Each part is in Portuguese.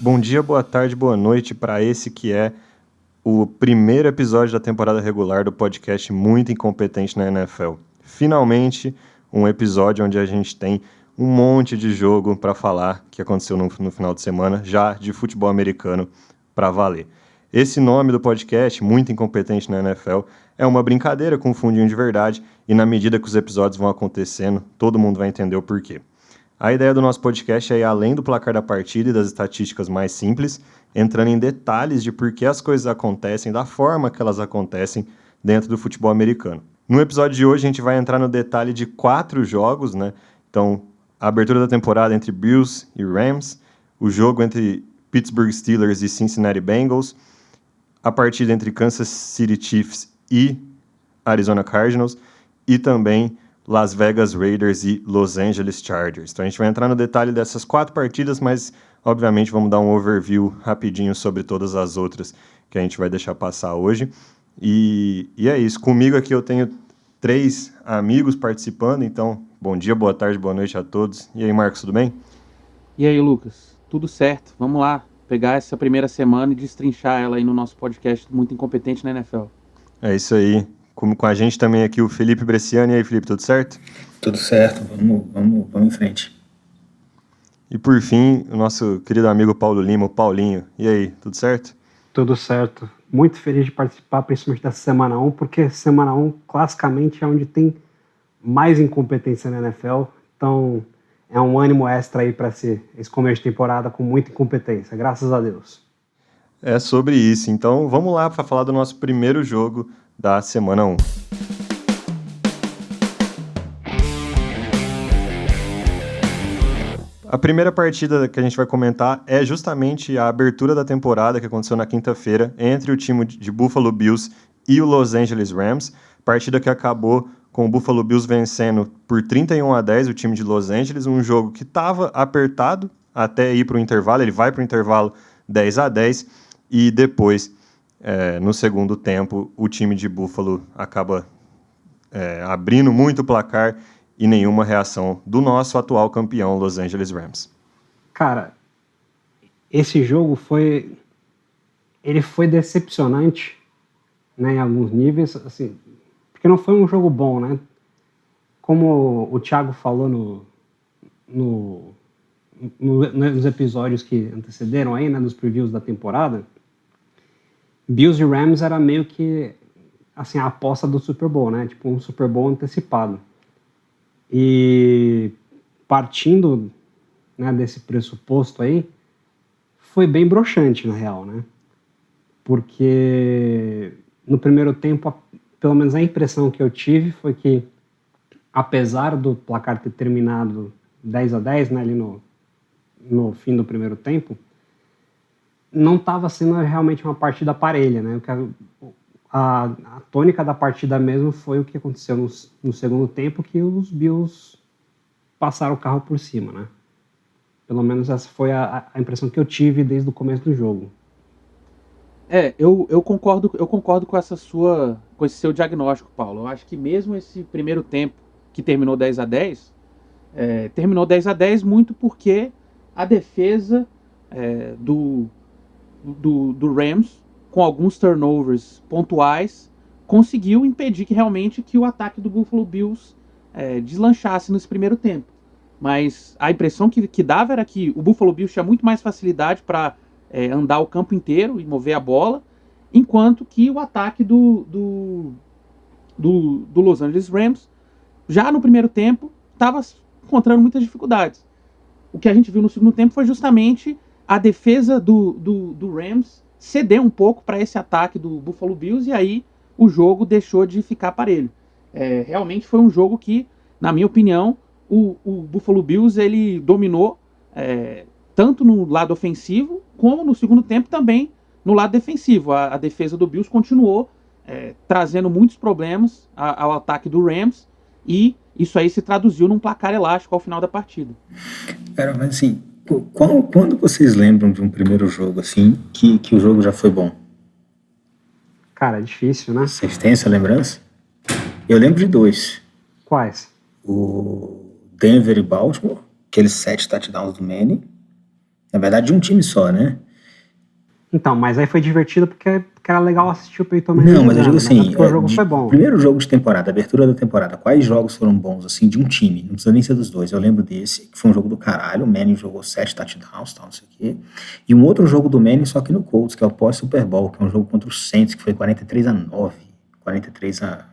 Bom dia, boa tarde, boa noite para esse que é o primeiro episódio da temporada regular do podcast Muito Incompetente na NFL. Finalmente, um episódio onde a gente tem um monte de jogo para falar que aconteceu no final de semana, já de futebol americano para valer. Esse nome do podcast, Muito Incompetente na NFL, é uma brincadeira com um fundinho de verdade e na medida que os episódios vão acontecendo, todo mundo vai entender o porquê. A ideia do nosso podcast é ir além do placar da partida e das estatísticas mais simples, entrando em detalhes de por que as coisas acontecem, da forma que elas acontecem dentro do futebol americano. No episódio de hoje a gente vai entrar no detalhe de 4 jogos, né? Então, a abertura da temporada entre Bills e Rams, o jogo entre Pittsburgh Steelers e Cincinnati Bengals, a partida entre Kansas City Chiefs e Arizona Cardinals e também Las Vegas Raiders e Los Angeles Chargers. Então a gente vai entrar no detalhe dessas 4 partidas, mas obviamente vamos dar um overview rapidinho sobre todas as outras que a gente vai deixar passar hoje. E é isso. Comigo aqui eu tenho 3 amigos participando, então bom dia, boa tarde, boa noite a todos. E aí, Marcos, tudo bem? E aí, Lucas? Tudo certo. Vamos lá pegar essa primeira semana e destrinchar ela aí no nosso podcast Muito Incompetente na NFL. É isso aí. Como com a gente também aqui o Felipe Bresciani. E aí, Felipe, tudo certo? Tudo certo, vamos em frente. E por fim, o nosso querido amigo Paulo Lima, o Paulinho. E aí, tudo certo? Tudo certo. Muito feliz de participar, principalmente dessa semana 1, porque semana 1, classicamente, é onde tem mais incompetência na NFL. Então, é um ânimo extra aí para esse começo de temporada com muita incompetência, graças a Deus. É sobre isso. Então, vamos lá para falar do nosso primeiro jogo da semana 1. A primeira partida que a gente vai comentar é justamente a abertura da temporada que aconteceu na quinta-feira entre o time de Buffalo Bills e o Los Angeles Rams, partida que acabou com o Buffalo Bills vencendo por 31-10 o time de Los Angeles, um jogo que estava apertado até ir para o intervalo, ele vai para o intervalo 10-10 e depois, no segundo tempo, o time de Buffalo acaba abrindo muito o placar e nenhuma reação do nosso atual campeão Los Angeles Rams. Cara, esse jogo foi decepcionante, né, em alguns níveis, assim, porque não foi um jogo bom, né? Como o Thiago falou nos episódios que antecederam aí, né, nos previews da temporada, Bills e Rams era meio que assim, a aposta do Super Bowl, né? Tipo um Super Bowl antecipado. E partindo, né, desse pressuposto aí, foi bem broxante, na real, né? Porque no primeiro tempo, pelo menos a impressão que eu tive foi que, apesar do placar ter terminado 10-10, né, ali no fim do primeiro tempo, não estava sendo realmente uma partida parelha, né? A tônica da partida mesmo foi o que aconteceu no segundo tempo, que os Bills passaram o carro por cima, né? Pelo menos essa foi a impressão que eu tive desde o começo do jogo. Eu concordo com esse seu diagnóstico, Paulo. Eu acho que mesmo esse primeiro tempo que terminou 10-10, terminou 10-10 muito porque a defesa do Rams, com alguns turnovers pontuais, conseguiu impedir que o ataque do Buffalo Bills deslanchasse nesse primeiro tempo. Mas a impressão que dava era que o Buffalo Bills tinha muito mais facilidade para andar o campo inteiro e mover a bola, enquanto que o ataque do Los Angeles Rams, já no primeiro tempo, estava encontrando muitas dificuldades. O que a gente viu no segundo tempo foi justamente a defesa do Rams ceder um pouco para esse ataque do Buffalo Bills, e aí o jogo deixou de ficar parelho. Realmente foi um jogo que, na minha opinião, o Buffalo Bills ele dominou tanto no lado ofensivo, como no segundo tempo também no lado defensivo. A defesa do Bills continuou trazendo muitos problemas ao ataque do Rams, e isso aí se traduziu num placar elástico ao final da partida. Cara, mas assim, quando vocês lembram de um primeiro jogo assim, que o jogo já foi bom? Cara, é difícil, né? Vocês têm essa lembrança? Eu lembro de 2. Quais? O Denver e Baltimore, aqueles 7 touchdowns do Manning, Na verdade, de um time só, né? Então, mas aí foi divertido porque era legal assistir o Peyton Manning Não, mas eu digo jogando, né? assim, Porque o jogo foi bom. primeiro jogo de temporada, abertura da temporada, quais jogos foram bons, assim, de um time? Não precisa nem ser dos dois. Eu lembro desse, que foi um jogo do caralho, o Manning jogou 7 touchdowns, tal, não sei o quê. E um outro jogo do Manning, só que no Colts, que é o pós-Super Bowl, que é um jogo contra o Saints, que foi 43-9, 43 a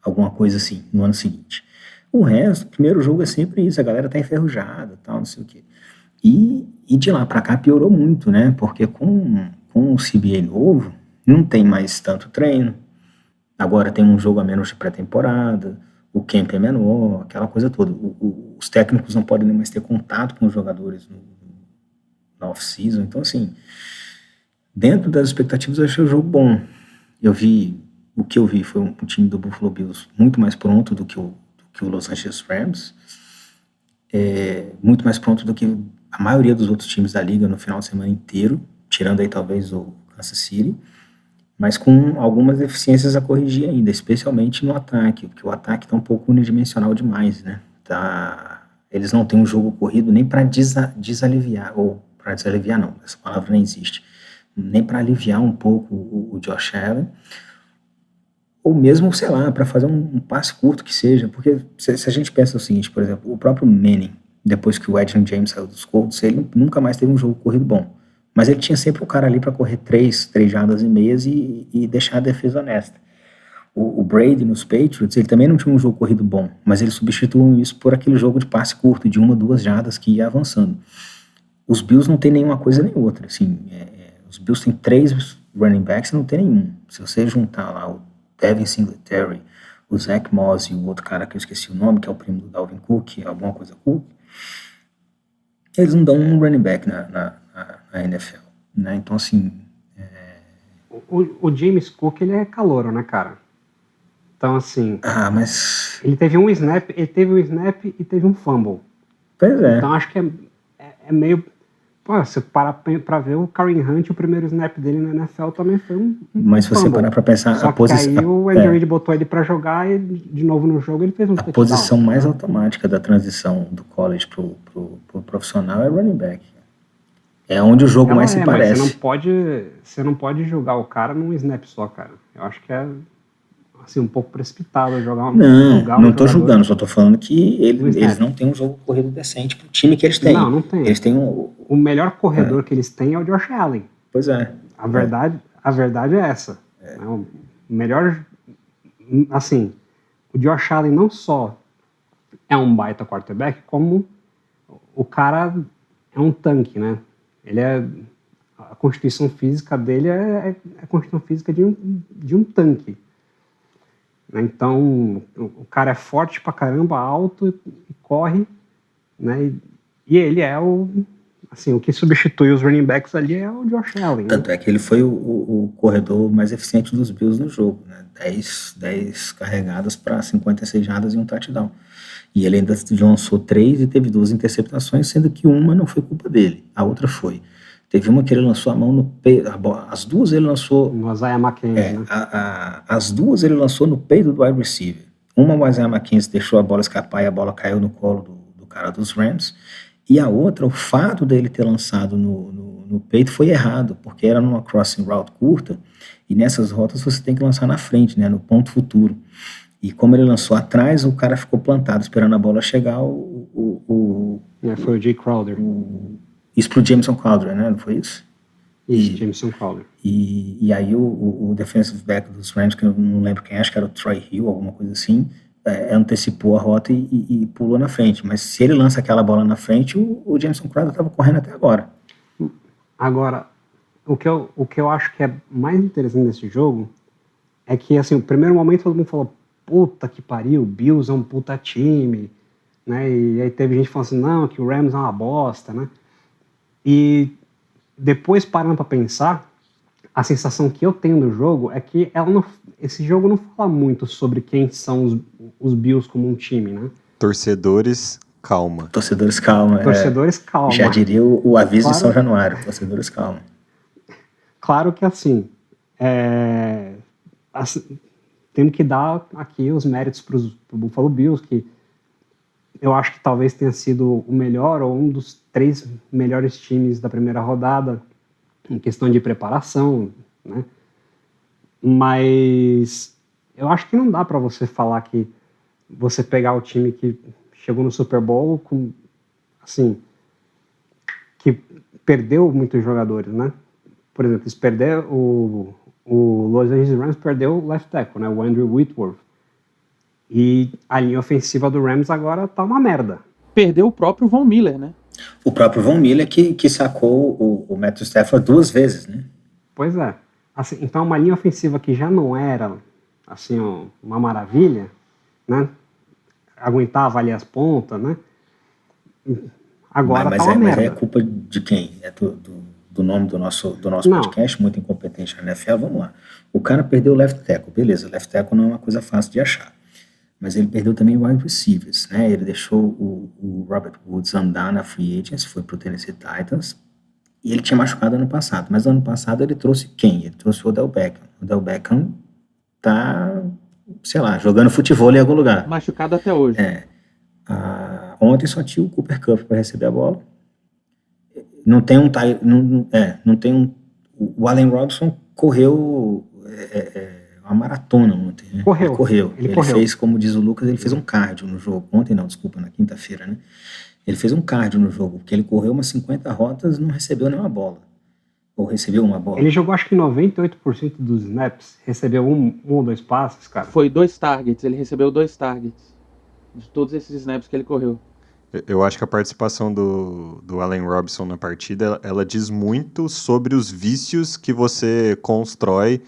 alguma coisa assim, no ano seguinte. O resto, o primeiro jogo é sempre isso, a galera tá enferrujada, tal, não sei o quê. E de lá pra cá piorou muito, né? Porque com o CBA novo, não tem mais tanto treino. Agora tem um jogo a menos de pré-temporada, o camp é menor, aquela coisa toda. Os técnicos não podem nem mais ter contato com os jogadores na off-season. Então, assim, dentro das expectativas, eu achei o jogo bom. O que eu vi foi um time do Buffalo Bills muito mais pronto do que o Los Angeles Rams. Muito mais pronto do que a maioria dos outros times da liga no final de semana inteiro, tirando aí talvez o Kansas City, mas com algumas deficiências a corrigir ainda, especialmente no ataque, porque o ataque está um pouco unidimensional demais, né? Eles não têm um jogo corrido nem para desaliviar, ou para desaliviar não, essa palavra nem existe, nem para aliviar um pouco o Josh Allen, ou mesmo, sei lá, para fazer um passe curto que seja, porque se a gente pensa o seguinte, por exemplo, o próprio Manning, depois que o Edgerrin James saiu dos Colts, ele nunca mais teve um jogo corrido bom. Mas ele tinha sempre o cara ali para correr 3 jardas e meias e deixar a defesa honesta. O Brady nos Patriots, ele também não tinha um jogo corrido bom, mas ele substituiu isso por aquele jogo de passe curto, de 1, 2 jardas que ia avançando. Os Bills não tem nenhuma coisa nem outra. Assim, os Bills têm 3 running backs e não tem nenhum. Se você juntar lá o Devin Singletary, o Zach Moss e o outro cara que eu esqueci o nome, que é o primo do Dalvin Cook, alguma coisa Cook, eles não dão um running back na NFL, né? Então, assim... O James Cook, ele é calouro, né, cara? Então, assim... mas... Ele teve um snap e teve um fumble. Pois é. Então, acho que é meio... Pô, você parar pra ver o Kareem Hunt, o primeiro snap dele na NFL também foi um Mas se você parar pra pensar... Só que aí o Andy Reid botou ele pra jogar e de novo no jogo ele fez um touchdown. A posição mais automática da transição do college pro profissional é running back. É onde o jogo mais se parece. Mas você não pode jogar o cara num snap só, cara. Eu acho que é assim, um pouco precipitado jogar Não tô julgando, só tô falando que eles não têm um jogo corrido decente pro time que eles têm. Não tem. Eles têm o melhor corredor que eles têm é o Josh Allen. Pois é. A verdade é essa. O melhor, assim, o Josh Allen não só é um baita quarterback, como o cara é um tanque, né? A constituição física dele é a constituição física de um tanque. Então, o cara é forte pra caramba, alto, e corre, né? E ele é o que substitui os running backs ali é o Josh Allen. Tanto é que ele foi o corredor mais eficiente dos Bills no jogo, né? 10 carregadas para 56 jardas e um touchdown. E ele ainda lançou 3 e teve 2 interceptações, sendo que uma não foi culpa dele, a outra foi. Teve uma que ele lançou a mão no peito, as duas ele lançou... No Isaiah McKenzie, né? As duas ele lançou no peito do wide receiver. Uma o Isaiah McKenzie deixou a bola escapar e a bola caiu no colo do cara dos Rams. E a outra, o fato dele ter lançado no peito foi errado, porque era numa crossing route curta, e nessas rotas você tem que lançar na frente, né, no ponto futuro. E como ele lançou atrás, o cara ficou plantado, esperando a bola chegar, foi o Jay Crowder. Isso pro Jameson Crowder, né, não foi isso? Isso, Jameson Crowder. E aí o defensive back dos Rams, que eu não lembro quem, acho que era o Troy Hill, alguma coisa assim, antecipou a rota e pulou na frente. Mas se ele lança aquela bola na frente, o Jameson Crowder estava correndo até agora. Agora, o que eu acho que é mais interessante nesse jogo é que, assim, o primeiro momento todo mundo falou, puta que pariu, o Bills é um puta time, né? E aí teve gente falando assim, não, que o Rams é uma bosta, né? E depois, parando pra pensar, a sensação que eu tenho do jogo é que esse jogo não fala muito sobre quem são os Bills como um time, né? Torcedores, calma. Torcedores, calma. Torcedores, calma. Já diria o aviso de São Januário. Torcedores, calma. Claro que assim, temos que dar aqui os méritos pro Buffalo Bills, que eu acho que talvez tenha sido o melhor ou um dos 3 melhores times da primeira rodada em questão de preparação, né? Mas eu acho que não dá para você falar que você pegar o time que chegou no Super Bowl com, assim, que perdeu muitos jogadores, né? Por exemplo, eles perderam o Los Angeles Rams perdeu o left tackle, né? O Andrew Whitworth. E a linha ofensiva do Rams agora tá uma merda. Perdeu o próprio Von Miller, né? O próprio Von Miller que sacou o Matthew Stafford 2 vezes, né? Pois é. Assim, então uma linha ofensiva que já não era assim uma maravilha, né? Aguentava ali as pontas, né? Agora tá uma merda. Mas é culpa de quem? É do nome do nosso podcast, muito incompetente na NFL. Vamos lá. O cara perdeu o left tackle, beleza. Left tackle não é uma coisa fácil de achar. Mas ele perdeu também o wide receivers, né? Ele deixou o Robert Woods andar na free agency, foi pro Tennessee Titans, e ele tinha machucado ano passado. Mas ano passado ele trouxe quem? Ele trouxe o Odell Beckham. O Odell Beckham tá, sei lá, jogando futebol em algum lugar. Machucado até hoje. Ontem só tinha o Cooper Kupp para receber a bola. O Allen Robinson correu uma maratona ontem, né? Ele correu. Fez, como diz o Lucas, ele fez um cardio no jogo. Ontem não, desculpa, na quinta-feira, né? Ele fez um cardio no jogo, porque ele correu umas 50 rotas e não recebeu nenhuma bola. Ou recebeu uma bola. Ele jogou acho que 98% dos snaps, recebeu um ou 2 passes, cara. Foi 2 targets, ele recebeu 2 targets de todos esses snaps que ele correu. Eu acho que a participação do Allen Robinson na partida, ela diz muito sobre os vícios que você constrói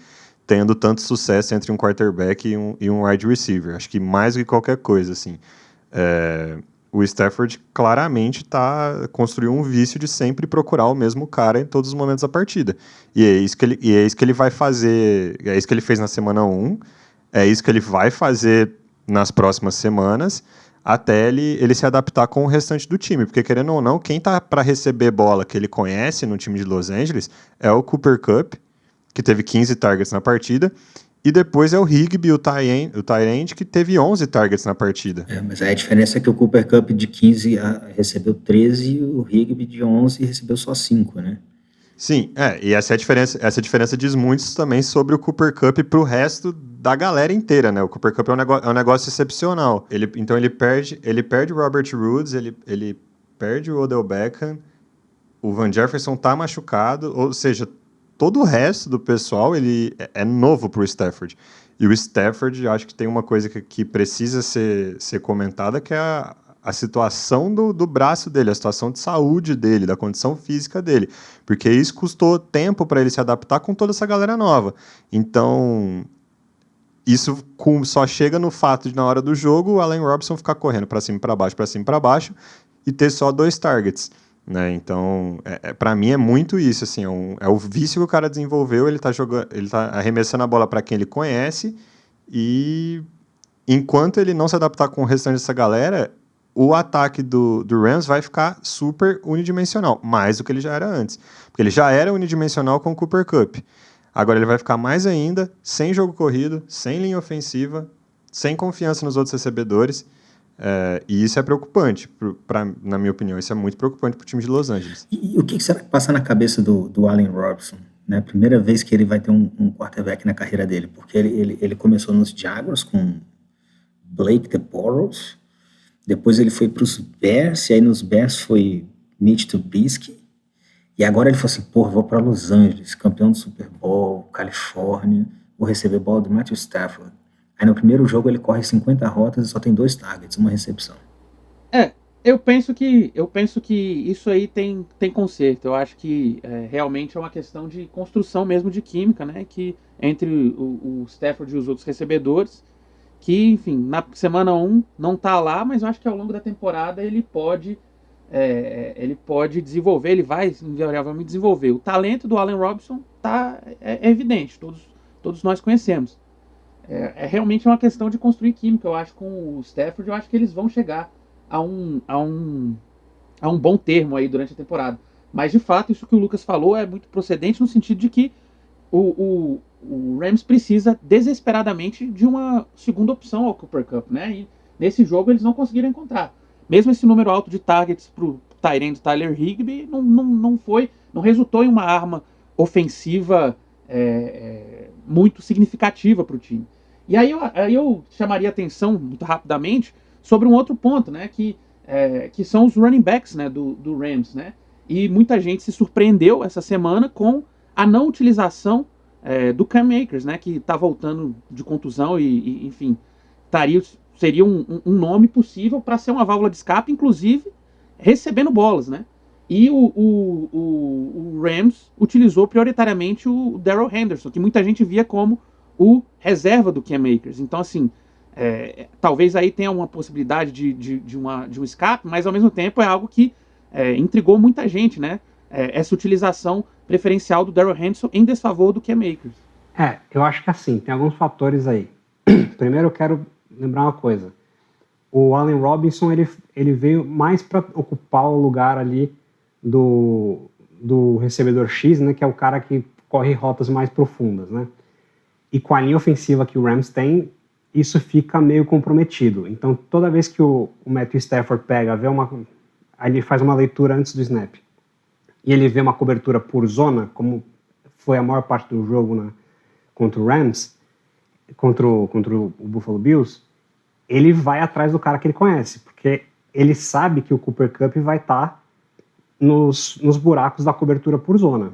tendo tanto sucesso entre um quarterback e um wide receiver. Acho que mais do que qualquer coisa, assim. O Stafford claramente construiu um vício de sempre procurar o mesmo cara em todos os momentos da partida. E é isso que ele vai fazer, é isso que ele fez na semana 1, é isso que ele vai fazer nas próximas semanas, até ele se adaptar com o restante do time, porque querendo ou não, quem tá para receber bola que ele conhece no time de Los Angeles é o Cooper Kupp, que teve 15 targets na partida, e depois é o Higbee, o tight end, que teve 11 targets na partida. Mas aí a diferença é que o Cooper Kupp de 15 recebeu 13 e o Higbee de 11 recebeu só 5, né? Sim, e essa diferença diz muito também sobre o Cooper Kupp pro resto da galera inteira, né? O Cooper Kupp é um negócio excepcional. Então ele perde o Robert Woods, ele perde o Odell Beckham, o Van Jefferson tá machucado, ou seja, todo o resto do pessoal ele é novo pro Stafford. E o Stafford, acho que tem uma coisa que precisa ser comentada, que é a situação do braço dele, a situação de saúde dele, da condição física dele. Porque isso custou tempo para ele se adaptar com toda essa galera nova. Então, isso só chega no fato de, na hora do jogo, o Allen Robinson ficar correndo para cima e para baixo, e ter só 2 targets. Né? Então, para mim é muito isso, assim, é o vício que o cara desenvolveu, ele tá arremessando a bola para quem ele conhece, e enquanto ele não se adaptar com o restante dessa galera, o ataque do Rams vai ficar super unidimensional, mais do que ele já era antes, porque ele já era unidimensional com o Cooper Kupp, agora ele vai ficar mais ainda, sem jogo corrido, sem linha ofensiva, sem confiança nos outros recebedores. E isso é preocupante, na minha opinião, isso é muito preocupante para o time de Los Angeles. E o que será que passa na cabeça do Allen Robinson? Né? Primeira vez que ele vai ter um quarterback na carreira dele, porque ele começou nos Jaguars com Blake DeBorros, depois ele foi para os Bears, e aí nos Bears foi Mitch Trubisky, e agora ele falou assim, vou para Los Angeles, campeão do Super Bowl, Califórnia, vou receber bola do Matthew Stafford. Aí no primeiro jogo ele corre 50 rotas e só tem 2 targets, uma recepção. Eu penso que isso aí tem conserto. Eu acho que realmente é uma questão de construção mesmo de química, né? Que entre o Stafford e os outros recebedores, que, enfim, na semana 1 não tá lá, mas eu acho que ao longo da temporada ele pode desenvolver, ele vai invariavelmente desenvolver. O talento do Allen Robinson é evidente, todos nós conhecemos. Realmente uma questão de construir química. Eu acho que com o Stafford, eu acho que eles vão chegar a um bom termo aí durante a temporada. Mas, de fato, isso que o Lucas falou é muito procedente no sentido de que o Rams precisa desesperadamente de uma segunda opção ao Cooper Kupp, né? E nesse jogo eles não conseguiram encontrar. mesmo esse número alto de targets pro tight end Tyler Higbee não resultou em uma arma ofensiva muito significativa para o time. E aí eu chamaria atenção muito rapidamente sobre um outro ponto, né, que são os running backs, né, do Rams, né? E muita gente se surpreendeu essa semana com a não utilização do Cam Akers, né, que está voltando de contusão e enfim, seria um nome possível para ser uma válvula de escape, inclusive recebendo bolas, né? E o Rams utilizou prioritariamente o Darrell Henderson, que muita gente via como o reserva do Cam Akers. Então, assim, talvez aí tenha uma possibilidade de um escape, mas ao mesmo tempo é algo que intrigou muita gente, né? Essa utilização preferencial do Darrell Henderson em desfavor do Cam Akers. Eu acho que assim, tem alguns fatores aí. Primeiro eu quero lembrar uma coisa. O Allen Robinson, ele veio mais para ocupar o lugar ali do recebedor X, né, que é o cara que corre rotas mais profundas, né? E com a linha ofensiva que o Rams tem, isso fica meio comprometido. Então, toda vez que o Matthew Stafford aí ele faz uma leitura antes do snap, e ele vê uma cobertura por zona, como foi a maior parte do jogo contra o Rams, contra o Buffalo Bills, ele vai atrás do cara que ele conhece, porque ele sabe que o Cooper Kupp vai estar nos buracos da cobertura por zona.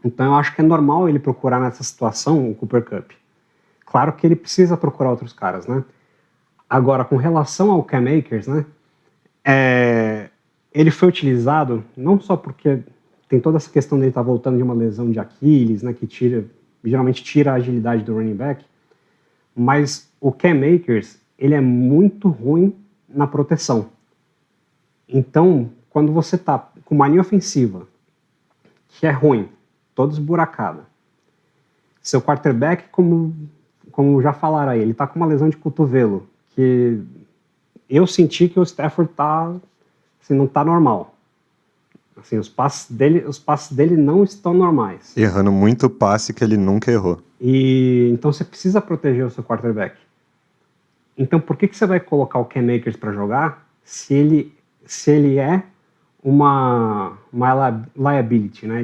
Então eu acho que é normal ele procurar nessa situação o Cooper Kupp. Claro que ele precisa procurar outros caras, né? Agora, com relação ao Cam Akers, né? Ele foi utilizado não só porque tem toda essa questão dele estar voltando de uma lesão de Aquiles, né? Que geralmente tira a agilidade do running back, mas o Cam Akers, ele é muito ruim na proteção. Então, quando você tá com uma linha ofensiva que é ruim, toda esburacada, seu quarterback, como já falaram aí, ele tá com uma lesão de cotovelo, que eu senti que o Stafford assim, não tá normal. Assim, os passes dele não estão normais. Errando muito passe que ele nunca errou. E então você precisa proteger o seu quarterback. Então por que você vai colocar o Cam Akers para jogar se ele é uma liability, né?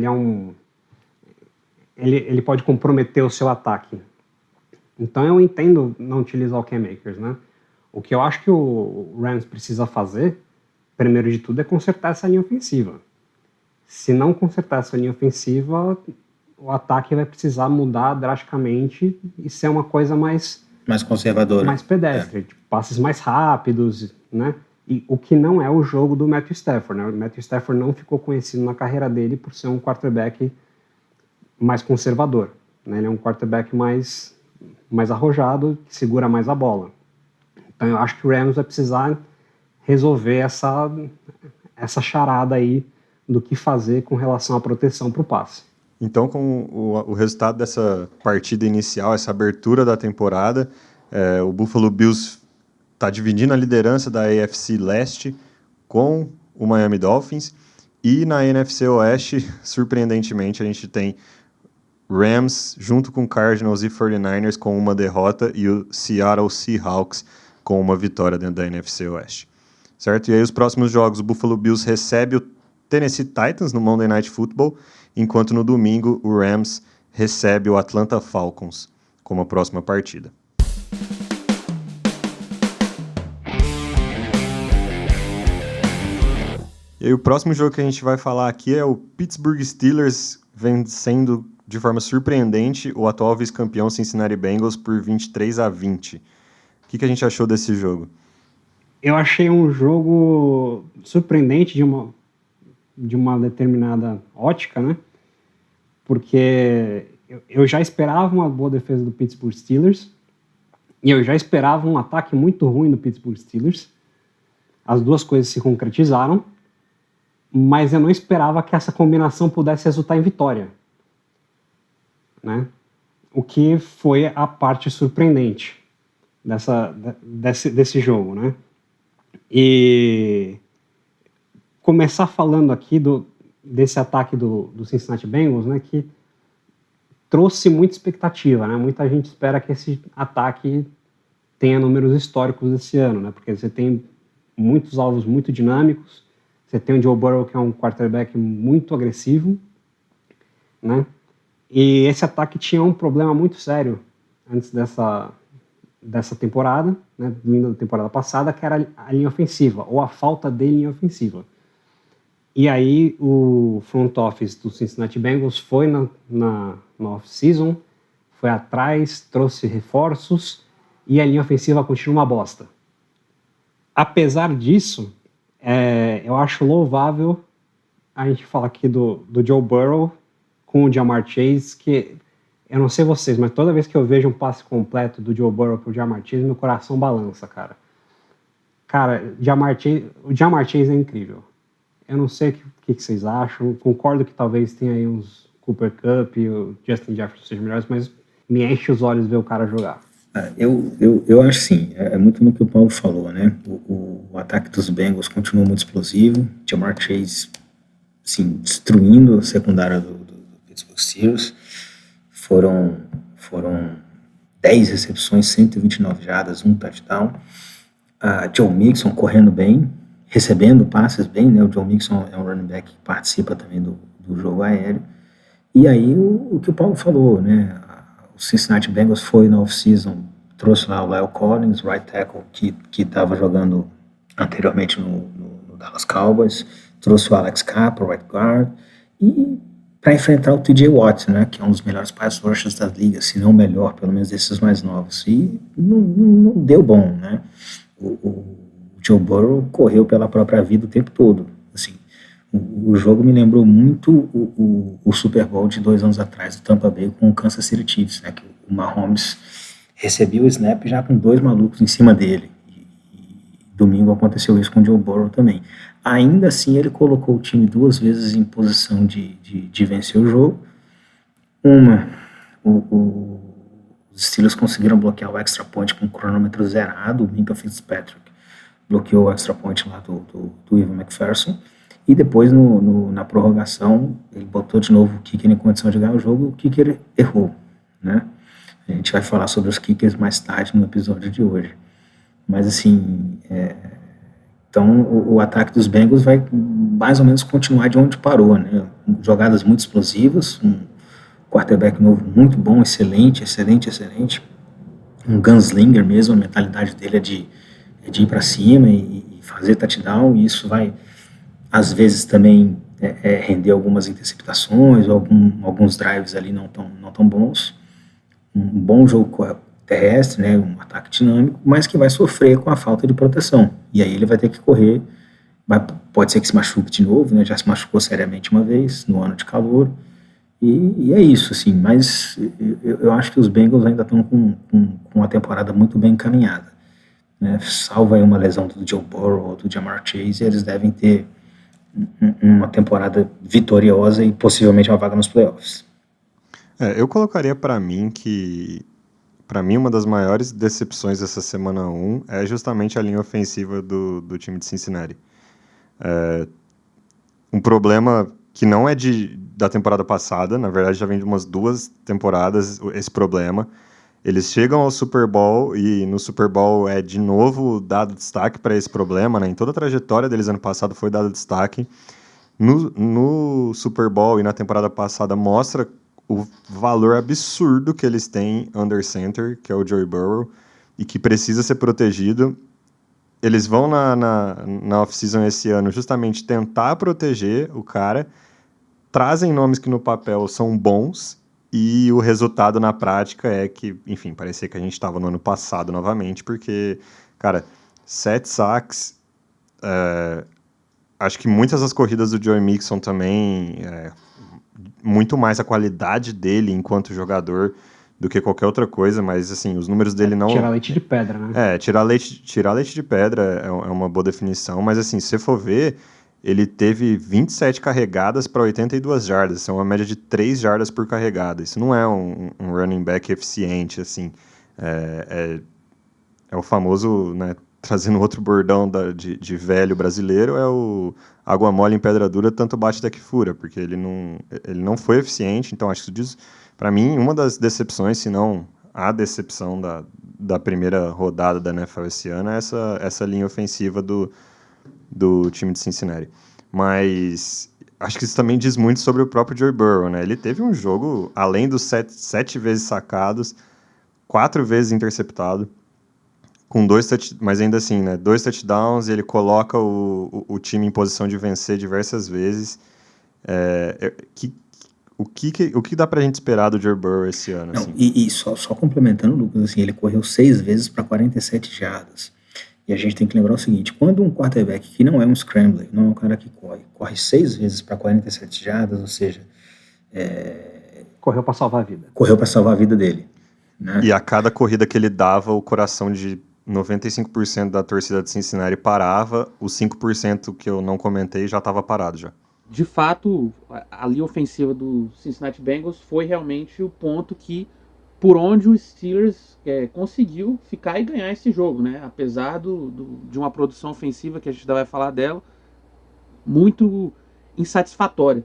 Ele pode comprometer o seu ataque. Então eu entendo não utilizar o Cam Akers, né? O que eu acho que o Rams precisa fazer, primeiro de tudo, é consertar essa linha ofensiva. Se não consertar essa linha ofensiva, o ataque vai precisar mudar drasticamente e ser uma coisa mais conservadora, mais pedestre, tipo, passes mais rápidos, né? E o que não é o jogo do Matthew Stafford, né? O Matthew Stafford não ficou conhecido na carreira dele por ser um quarterback mais conservador, né? Ele é um quarterback mais arrojado, que segura mais a bola. Então eu acho que o Rams vai precisar resolver essa charada aí do que fazer com relação à proteção para o passe. Então, com o resultado dessa partida inicial, essa abertura da temporada, o Buffalo Bills está dividindo a liderança da AFC Leste com o Miami Dolphins, e na NFC Oeste, surpreendentemente, a gente tem Rams junto com Cardinals e 49ers com uma derrota e o Seattle Seahawks com uma vitória dentro da NFC Oeste. Certo? E aí os próximos jogos, o Buffalo Bills recebe o Tennessee Titans no Monday Night Football, enquanto no domingo o Rams recebe o Atlanta Falcons como a próxima partida. E aí o próximo jogo que a gente vai falar aqui é o Pittsburgh Steelers vencendo de forma surpreendente o atual vice-campeão Cincinnati Bengals por 23-20. O que a gente achou desse jogo? Eu achei um jogo surpreendente de uma determinada ótica, né? Porque eu já esperava uma boa defesa do Pittsburgh Steelers e eu já esperava um ataque muito ruim do Pittsburgh Steelers. As duas coisas se concretizaram, mas eu não esperava que essa combinação pudesse resultar em vitória, né? O que foi a parte surpreendente desse jogo, né? E começar falando aqui desse ataque do Cincinnati Bengals, né, que trouxe muita expectativa, né? Muita gente espera que esse ataque tenha números históricos esse ano, né? Porque você tem muitos alvos muito dinâmicos. Você tem o Joe Burrow, que é um quarterback muito agressivo, né? E esse ataque tinha um problema muito sério antes dessa temporada, né, vindo da temporada passada, que era a linha ofensiva, ou a falta de linha ofensiva. E aí o front office do Cincinnati Bengals foi na off-season, foi atrás, trouxe reforços, e a linha ofensiva continua uma bosta. Apesar disso, eu acho louvável a gente falar aqui do Joe Burrow com o Ja'Marr Chase, que eu não sei vocês, mas toda vez que eu vejo um passe completo do Joe Burrow pro Ja'Marr Chase, meu coração balança, cara. Cara, o Ja'Marr Chase é incrível. Eu não sei o que vocês acham, concordo que talvez tenha aí uns Cooper Kupp e o Justin Jefferson sejam melhores, mas me enche os olhos ver o cara jogar. Eu acho sim, é muito no que o Paulo falou, né? O ataque dos Bengals continua muito explosivo, Ja'Marr Chase, assim, destruindo a secundária do Pittsburgh Steelers. Foram 10 recepções, 129 jardas, 1 touchdown. Joe Mixon correndo bem, recebendo passes bem, né? O Joe Mixon é um running back que participa também do jogo aéreo. E aí o que o Paulo falou, né? O Cincinnati Bengals foi na off-season, trouxe lá o Lyle Collins, right tackle, que estava jogando anteriormente no Dallas Cowboys, trouxe o Alex Capa, right guard, e para enfrentar o TJ Watt, né, que é um dos melhores pass rushers da liga, se não o melhor, pelo menos desses mais novos. E não deu bom, né? O Joe Burrow correu pela própria vida o tempo todo. Assim, o jogo me lembrou muito o Super Bowl de 2 anos atrás, do Tampa Bay com o Kansas City Chiefs, né, que o Mahomes recebia o snap já com 2 malucos em cima dele. E domingo aconteceu isso com o Joe Burrow também. Ainda assim, ele colocou o time 2 vezes em posição de vencer o jogo. Os Steelers conseguiram bloquear o extra point com o cronômetro zerado. O Minka Fitzpatrick bloqueou o extra point lá do Ivan McPherson. E depois, na prorrogação, ele botou de novo o kicker em condição de ganhar o jogo. O kicker errou, né? A gente vai falar sobre os kickers mais tarde no episódio de hoje. Mas, assim, então o ataque dos Bengals vai mais ou menos continuar de onde parou, né? Jogadas muito explosivas, um quarterback novo muito bom, excelente. Um gunslinger mesmo, a mentalidade dele é de ir para cima e fazer touchdown, e isso vai, às vezes, também render algumas interceptações, ou alguns drives ali não tão bons. Um bom jogo terrestre, né, um ataque dinâmico, mas que vai sofrer com a falta de proteção. E aí ele vai ter que correr, pode ser que se machuque de novo, né, já se machucou seriamente uma vez, no ano de calor, e é isso, assim, mas eu acho que os Bengals ainda estão com uma temporada muito bem encaminhada, né, salvo aí uma lesão do Joe Burrow ou do Ja'Marr Chase, eles devem ter uma temporada vitoriosa e possivelmente uma vaga nos playoffs. Eu colocaria para mim uma das maiores decepções dessa semana 1 é justamente a linha ofensiva do time de Cincinnati. Um problema que não é da temporada passada, na verdade já vem de umas 2 temporadas esse problema. Eles chegam ao Super Bowl e no Super Bowl é de novo dado destaque para esse problema, né? Em toda a trajetória deles ano passado foi dado destaque. No Super Bowl e na temporada passada mostra o valor absurdo que eles têm under center, que é o Joe Burrow, e que precisa ser protegido. Eles vão na off-season esse ano justamente tentar proteger o cara, trazem nomes que no papel são bons, e o resultado na prática é que, enfim, parecia que a gente estava no ano passado novamente, porque, cara, 7 sacks, acho que muitas das corridas do Joe Mixon também, muito mais a qualidade dele enquanto jogador do que qualquer outra coisa, mas assim, os números dele não... Tirar leite de pedra, né? Tirar leite de pedra é uma boa definição, mas assim, se você for ver, ele teve 27 carregadas para 82 jardas, isso é uma média de 3 jardas por carregada, isso não é um running back eficiente, assim, é o famoso, né, trazendo outro bordão de velho brasileiro, é o água mole em pedra dura, tanto bate até que fura, porque ele não foi eficiente, então acho que isso diz, para mim, uma das decepções, se não a decepção da primeira rodada da NFL esse ano é essa linha ofensiva do time de Cincinnati. Mas acho que isso também diz muito sobre o próprio Joe Burrow, né? Ele teve um jogo, além dos 7 vezes sacados, 4 vezes interceptado, com 2 mas ainda assim, né? 2 touchdowns, e ele coloca o time em posição de vencer diversas vezes. O que dá pra gente esperar do Joe Burrow esse ano? Não, Assim? e só complementando, Lucas, assim, ele correu 6 vezes para 47 jardas. E a gente tem que lembrar o seguinte: quando um quarterback que não é um scrambler, não é um cara que corre 6 vezes para 47 jardas, ou seja, Correu para salvar a vida. Correu para salvar a vida dele. Né? E a cada corrida que ele dava, o coração de 95% da torcida de Cincinnati parava, os 5% que eu não comentei já estava parado já. De fato, a linha ofensiva do Cincinnati Bengals foi realmente o ponto por onde o Steelers conseguiu ficar e ganhar esse jogo, né? Apesar de uma produção ofensiva, que a gente ainda vai falar dela, muito insatisfatória.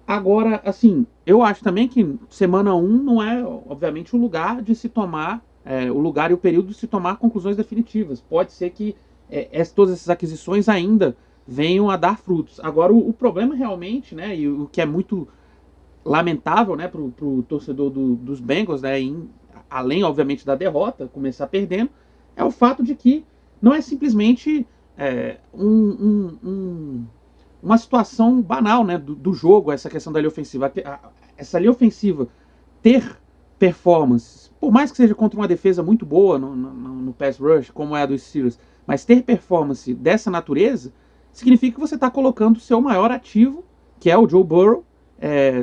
Agora, assim, eu acho também que semana 1 não é, obviamente, o lugar de se tomar, o lugar e o período de se tomar conclusões definitivas. Pode ser que todas essas aquisições ainda venham a dar frutos. Agora, o problema realmente, né, e o que é muito lamentável, né, pro torcedor dos Bengals, né, além, obviamente, da derrota, começar perdendo, é o fato de que não é simplesmente uma situação banal, né, do jogo, essa questão da linha ofensiva. Essa linha ofensiva ter performance, por mais que seja contra uma defesa muito boa no pass rush, como é a dos Steelers, mas ter performance dessa natureza significa que você está colocando o seu maior ativo, que é o Joe Burrow,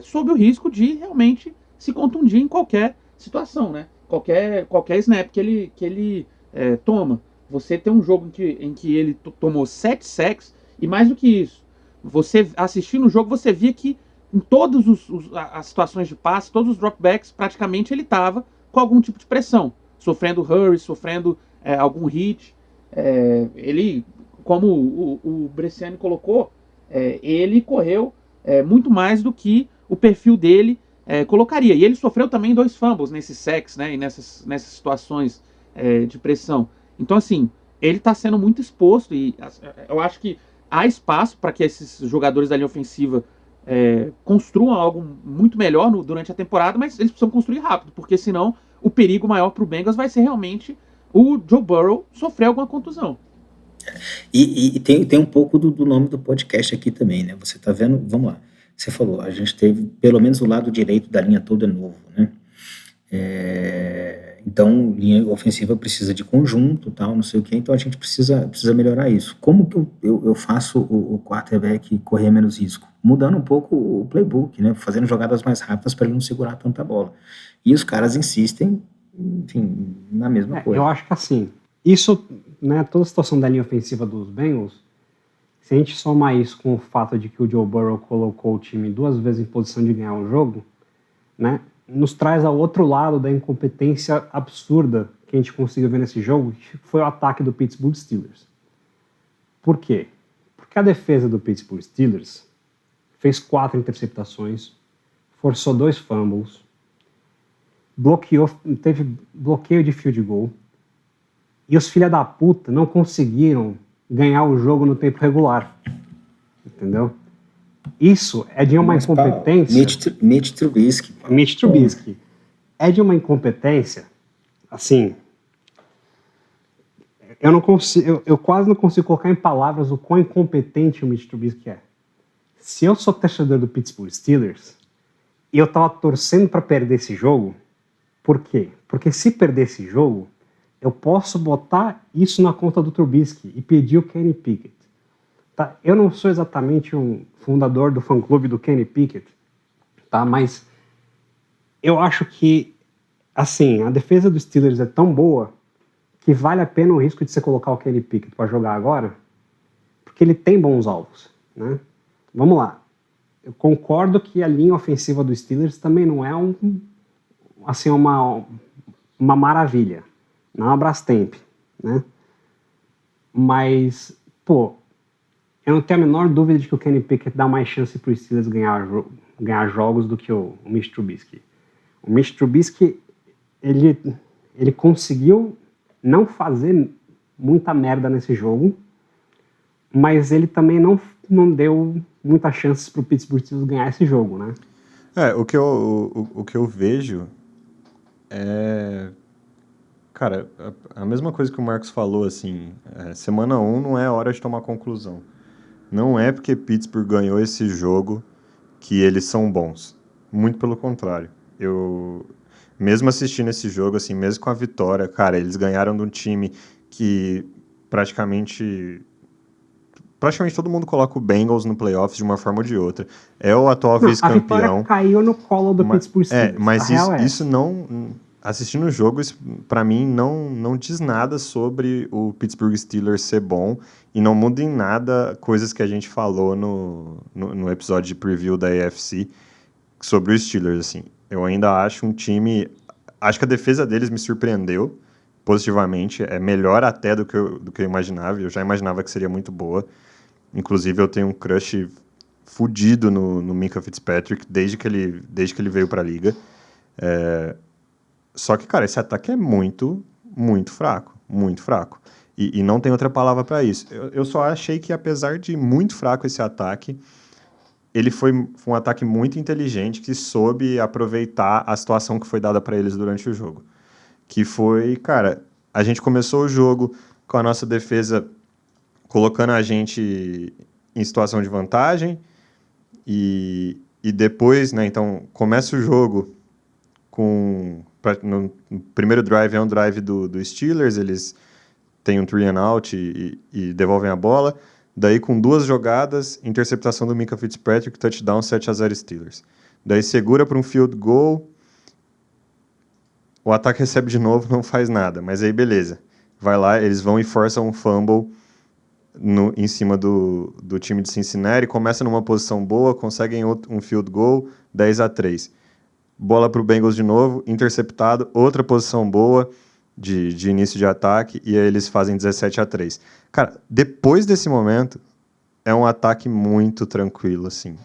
sob o risco de realmente se contundir em qualquer situação, né? Qualquer snap que ele toma. Você tem um jogo em que ele tomou 7 sacks, e mais do que isso, você assistindo o jogo, você via que em todas as situações de passe, todos os dropbacks, praticamente ele estava com algum tipo de pressão, sofrendo hurry, sofrendo algum hit. Ele, como o Bresciani colocou, ele correu muito mais do que o perfil dele colocaria. E ele sofreu também 2 fumbles nesses sacks, né, e nessas situações de pressão. Então, assim, ele está sendo muito exposto, e eu acho que há espaço para que esses jogadores da linha ofensiva construam algo muito melhor durante a temporada, mas eles precisam construir rápido, porque senão o perigo maior para o Bengals vai ser realmente o Joe Burrow sofrer alguma contusão. E tem um pouco do nome do podcast aqui também, né? Você tá vendo, vamos lá, você falou, a gente teve pelo menos o lado direito da linha toda novo, né? Então, linha ofensiva precisa de conjunto, tal, não sei o que, então a gente precisa melhorar isso. Como que eu faço o quarterback correr menos risco? Mudando um pouco o playbook, né? Fazendo jogadas mais rápidas para ele não segurar tanta bola. E os caras insistem, enfim, na mesma coisa. Eu acho que assim, isso, né, toda a situação da linha ofensiva dos Bengals, se a gente somar isso com o fato de que o Joe Burrow colocou o time 2 vezes em posição de ganhar o jogo, né, nos traz ao outro lado da incompetência absurda que a gente conseguiu ver nesse jogo, que foi o ataque do Pittsburgh Steelers. Por quê? Porque a defesa do Pittsburgh Steelers fez 4 interceptações, forçou 2 fumbles, teve bloqueio de field goal, e os filha da puta não conseguiram ganhar o jogo no tempo regular. Entendeu? Isso é de uma incompetência... Mitch Trubisky. Mitch Trubisky. É de uma incompetência, assim... Eu quase não consigo colocar em palavras o quão incompetente o Mitch Trubisky é. Se eu sou torcedor do Pittsburgh Steelers e eu tava torcendo para perder esse jogo, por quê? Porque se perder esse jogo, eu posso botar isso na conta do Trubisky e pedir o Kenny Pickett. Tá? Eu não sou exatamente um fundador do fã-clube do Kenny Pickett, tá? Mas eu acho que, assim, a defesa dos Steelers é tão boa que vale a pena o risco de você colocar o Kenny Pickett para jogar agora, porque ele tem bons alvos, né? Vamos lá. Eu concordo que a linha ofensiva dos Steelers também não é uma maravilha. Não é uma Brastemp, né? Mas, pô, eu não tenho a menor dúvida de que o Kenny Pickett dá mais chance para os Steelers ganhar jogos do que o Mitch Trubisky. O Mitch Trubisky, ele conseguiu não fazer muita merda nesse jogo, mas ele também não deu muitas chances pro Pittsburgh Steelers ganhar esse jogo, né? O que eu vejo é... Cara, a mesma coisa que o Marcos falou, assim, semana 1 não é hora de tomar conclusão. Não é porque Pittsburgh ganhou esse jogo que eles são bons. Muito pelo contrário. Mesmo assistindo esse jogo, assim, mesmo com a vitória, cara, eles ganharam de um time que praticamente todo mundo coloca o Bengals no playoffs de uma forma ou de outra. É o atual A vitória vice-campeão. caiu no colo do Pittsburgh Steelers. Mas isso não... Assistindo o jogo, isso, pra mim, não diz nada sobre o Pittsburgh Steelers ser bom e não muda em nada coisas que a gente falou no episódio de preview da AFC sobre os Steelers, assim. Eu ainda acho um time... Acho que a defesa deles me surpreendeu positivamente. É melhor até do que eu imaginava. Eu já imaginava que seria muito boa. Inclusive, eu tenho um crush fudido no Minkah Fitzpatrick desde que ele veio pra liga. Só que, cara, esse ataque é muito, muito fraco. Muito fraco. E não tem outra palavra pra isso. Eu só achei que, apesar de muito fraco esse ataque, ele foi um ataque muito inteligente que soube aproveitar a situação que foi dada pra eles durante o jogo. Que foi, cara, a gente começou o jogo com a nossa defesa colocando a gente em situação de vantagem e depois, né, então começa o jogo no primeiro drive é um drive do Steelers, eles têm um 3 and out e devolvem a bola, daí com 2 jogadas, interceptação do Minkah Fitzpatrick, touchdown, 7-0 Steelers. Daí segura para um field goal, o ataque recebe de novo, não faz nada, mas aí beleza, vai lá, eles vão e forçam um fumble em cima do time de Cincinnati, começa numa posição boa, conseguem um field goal, 10-3. Bola para o Bengals de novo, interceptado, outra posição boa de início de ataque, e aí eles fazem 17-3. Cara, depois desse momento, é um ataque muito tranquilo, assim.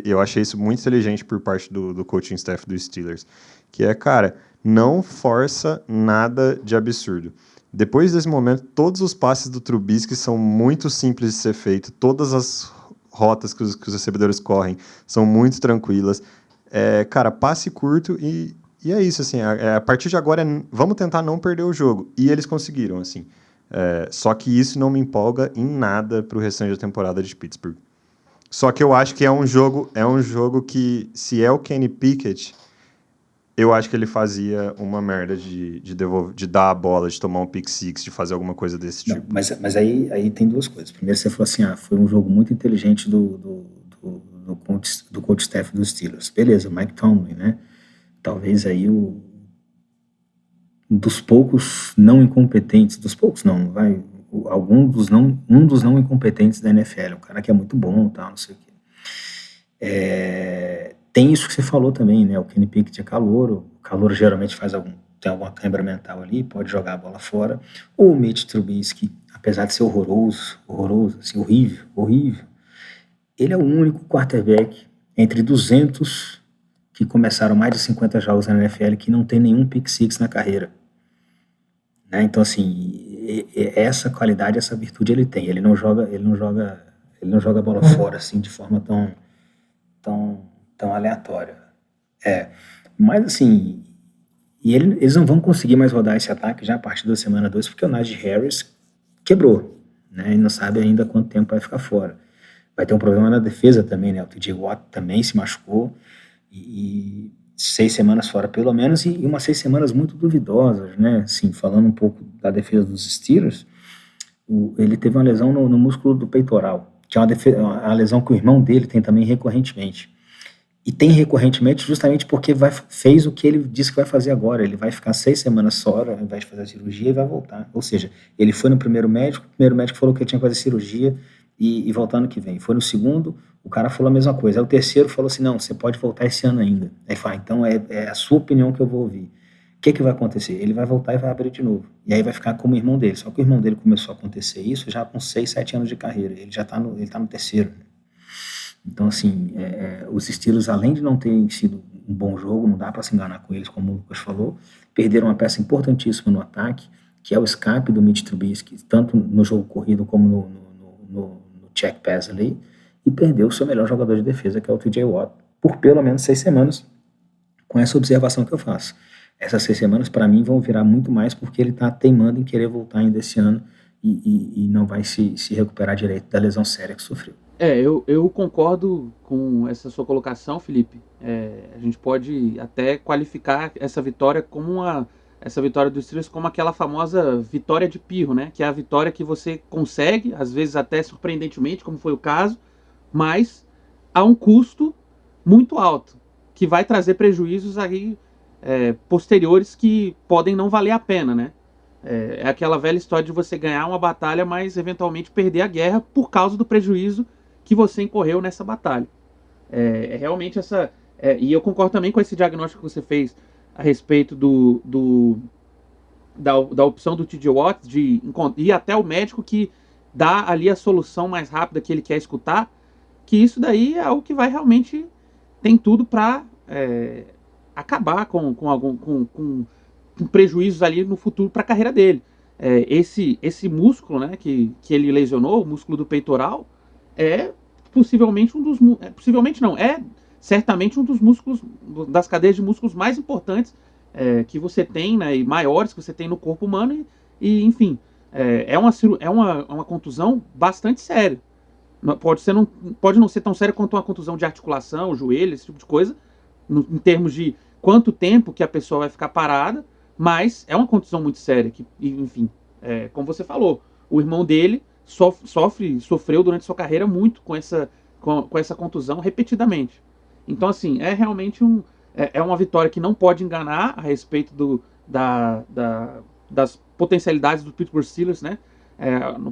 Eu achei isso muito inteligente por parte do coaching staff dos Steelers, que é, cara, não força nada de absurdo. Depois desse momento, todos os passes do Trubisky são muito simples de ser feito, todas as rotas que os recebedores correm são muito tranquilas. Cara, passe curto e é isso, assim, a partir de agora vamos tentar não perder o jogo. E eles conseguiram, assim. Só que isso não me empolga em nada pro restante da temporada de Pittsburgh. Só que eu acho que é um jogo que, se é o Kenny Pickett, eu acho que ele fazia uma merda de dar a bola, de tomar um pick six, de fazer alguma coisa desse tipo. Não, mas aí tem duas coisas. Primeiro você falou assim, foi um jogo muito inteligente do coach staff dos Steelers. Beleza, Mike Tomlin, né? Talvez aí um dos poucos não incompetentes, um dos não incompetentes da NFL, um cara que é muito bom, tal, não sei o quê. Tem isso que você falou também, né? O Kenny Pickett é calouro, o calouro geralmente tem alguma câimbra mental ali, pode jogar a bola fora. O Mitch Trubisky, apesar de ser horroroso, assim, horrível, ele é o único quarterback entre 200 que começaram mais de 50 jogos na NFL que não tem nenhum pick six na carreira. Né? Então, assim, essa qualidade, essa virtude ele tem. Ele não joga a bola fora assim de forma tão aleatória. Mas, assim, eles não vão conseguir mais rodar esse ataque já a partir da semana 2, porque o Najee Harris quebrou, né? E não sabe ainda quanto tempo vai ficar fora. Vai ter um problema na defesa também, né? O TJ Watt também se machucou e 6 semanas fora pelo menos, e umas 6 semanas muito duvidosas, né? Assim, falando um pouco da defesa dos Steelers, ele teve uma lesão no músculo do peitoral, que é uma lesão que o irmão dele tem também recorrentemente. E tem recorrentemente justamente porque fez o que ele disse que vai fazer agora. Ele vai ficar 6 semanas fora, ao invés de fazer a cirurgia, e vai voltar. Ou seja, ele foi no primeiro médico, o primeiro médico falou que ele tinha que fazer cirurgia e voltar ano que vem. Foi no segundo, o cara falou a mesma coisa. Aí o terceiro falou assim, não, você pode voltar esse ano ainda. Aí fala, então é a sua opinião que eu vou ouvir. O que vai acontecer? Ele vai voltar e vai abrir de novo. E aí vai ficar como o irmão dele. Só que o irmão dele começou a acontecer isso já com 6, 7 anos de carreira. Ele já tá no terceiro. Então, assim, os Steelers, além de não terem sido bom jogo, não dá para se enganar com eles, como o Lucas falou. Perderam uma peça importantíssima no ataque, que é o escape do Mitch Trubisky, tanto no jogo corrido como no check pass ali, e perdeu o seu melhor jogador de defesa, que é o TJ Watt, por pelo menos 6 semanas, com essa observação que eu faço. Essas 6 semanas, para mim, vão virar muito mais, porque ele está teimando em querer voltar ainda esse ano e não vai se recuperar direito da lesão séria que sofreu. Eu concordo com essa sua colocação, Felipe. A gente pode até qualificar essa vitória essa vitória dos Steelers como aquela famosa vitória de pirro, né? Que é a vitória que você consegue, às vezes até surpreendentemente, como foi o caso, mas a um custo muito alto, que vai trazer prejuízos aí posteriores que podem não valer a pena, né? É aquela velha história de você ganhar uma batalha, mas eventualmente perder a guerra por causa do prejuízo que você incorreu nessa batalha. Realmente essa... e eu concordo também com esse diagnóstico que você fez a respeito da opção do TJ Watt de ir até o médico que dá ali a solução mais rápida que ele quer escutar, que isso daí é algo que vai realmente... tem tudo para acabar com prejuízos ali no futuro para a carreira dele. Esse músculo, né, que ele lesionou, o músculo do peitoral, possivelmente certamente um dos músculos, das cadeias de músculos mais importantes que você tem, né, e maiores que você tem no corpo humano, e enfim, é uma contusão bastante séria. Pode não ser tão séria quanto uma contusão de articulação, joelho, esse tipo de coisa, em termos de quanto tempo que a pessoa vai ficar parada, mas é uma contusão muito séria, enfim, como você falou, o irmão dele sofreu durante sua carreira muito com essa contusão repetidamente. Então, assim, realmente uma vitória que não pode enganar a respeito das potencialidades do Pittsburgh Steelers, né?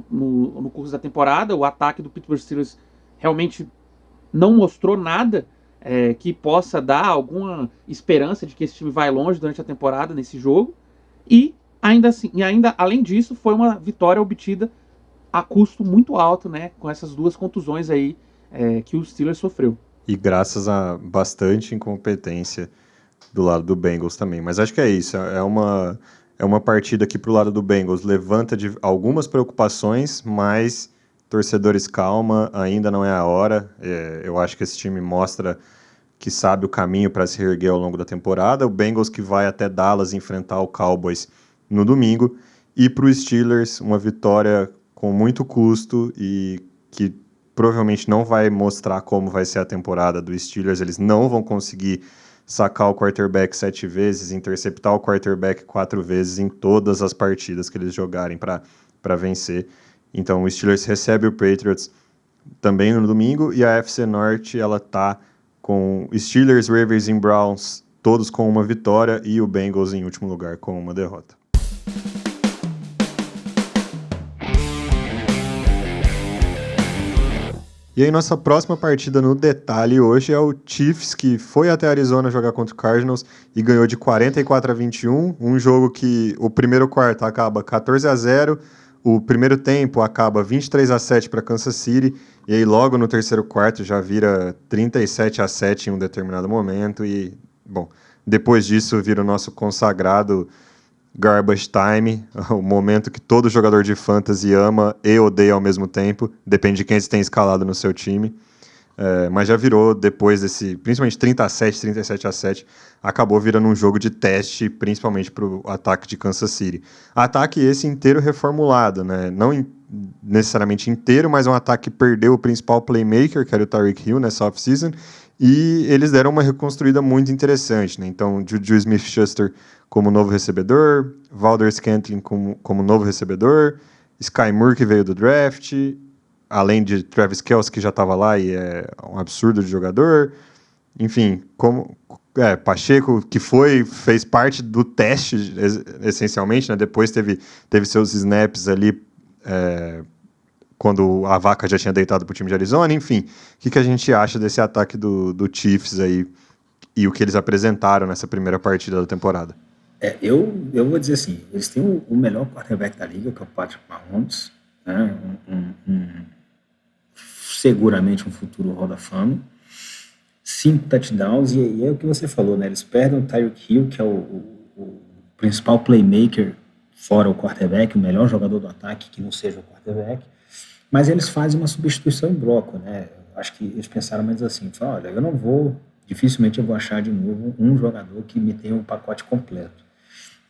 No curso da temporada, o ataque do Pittsburgh Steelers realmente não mostrou nada que possa dar alguma esperança de que esse time vai longe durante a temporada nesse jogo. E ainda além disso, foi uma vitória obtida a custo muito alto, né? Com essas duas contusões aí que o Steelers sofreu. E graças a bastante incompetência do lado do Bengals também. Mas acho que é isso. É uma partida que pro lado do Bengals levanta de algumas preocupações, mas torcedores, calma, ainda não é a hora. Eu acho que esse time mostra que sabe o caminho para se reerguer ao longo da temporada. O Bengals que vai até Dallas enfrentar o Cowboys no domingo. E pro Steelers, uma vitória com muito custo e que provavelmente não vai mostrar como vai ser a temporada do Steelers. Eles não vão conseguir sacar o quarterback 7 vezes, interceptar o quarterback 4 vezes em todas as partidas que eles jogarem para vencer. Então o Steelers recebe o Patriots também no domingo, e a AFC Norte ela tá com Steelers, Ravens e Browns todos com uma vitória e o Bengals em último lugar com uma derrota. E aí nossa próxima partida no detalhe hoje é o Chiefs, que foi até Arizona jogar contra o Cardinals e ganhou de 44-21, um jogo que o primeiro quarto acaba 14-0, o primeiro tempo acaba 23-7 para Kansas City, e aí logo no terceiro quarto já vira 37-7 em um determinado momento, e, bom, depois disso vira o nosso consagrado garbage time, o momento que todo jogador de fantasy ama e odeia ao mesmo tempo, depende de quem você tem escalado no seu time, mas já virou, depois desse, principalmente 37-7, acabou virando um jogo de teste, principalmente para o ataque de Kansas City. Ataque esse inteiro reformulado, né? Não necessariamente inteiro, mas um ataque que perdeu o principal playmaker, que era o Tyreek Hill, nessa off-season, e eles deram uma reconstruída muito interessante, né? Então, Juju Smith-Schuster como novo recebedor, Valdes-Scantling como novo recebedor, Sky Moore, que veio do draft, além de Travis Kelce, que já estava lá e é um absurdo de jogador, enfim, Pacheco, que fez parte do teste, essencialmente, né? Depois teve seus snaps ali, quando a vaca já tinha deitado para o time de Arizona, enfim, o que a gente acha desse ataque do Chiefs aí e o que eles apresentaram nessa primeira partida da temporada? Eu vou dizer assim, eles têm o melhor quarterback da liga, que é o Patrick Mahomes, né? Seguramente um futuro Hall da Fama. 5 touchdowns, e é o que você falou, né? Eles perdem o Tyreek Hill, que é o principal playmaker, fora o quarterback, o melhor jogador do ataque, que não seja o quarterback, mas eles fazem uma substituição em bloco, né? Acho que eles pensaram mais assim, olha, dificilmente eu vou achar de novo um jogador que me tenha um pacote completo.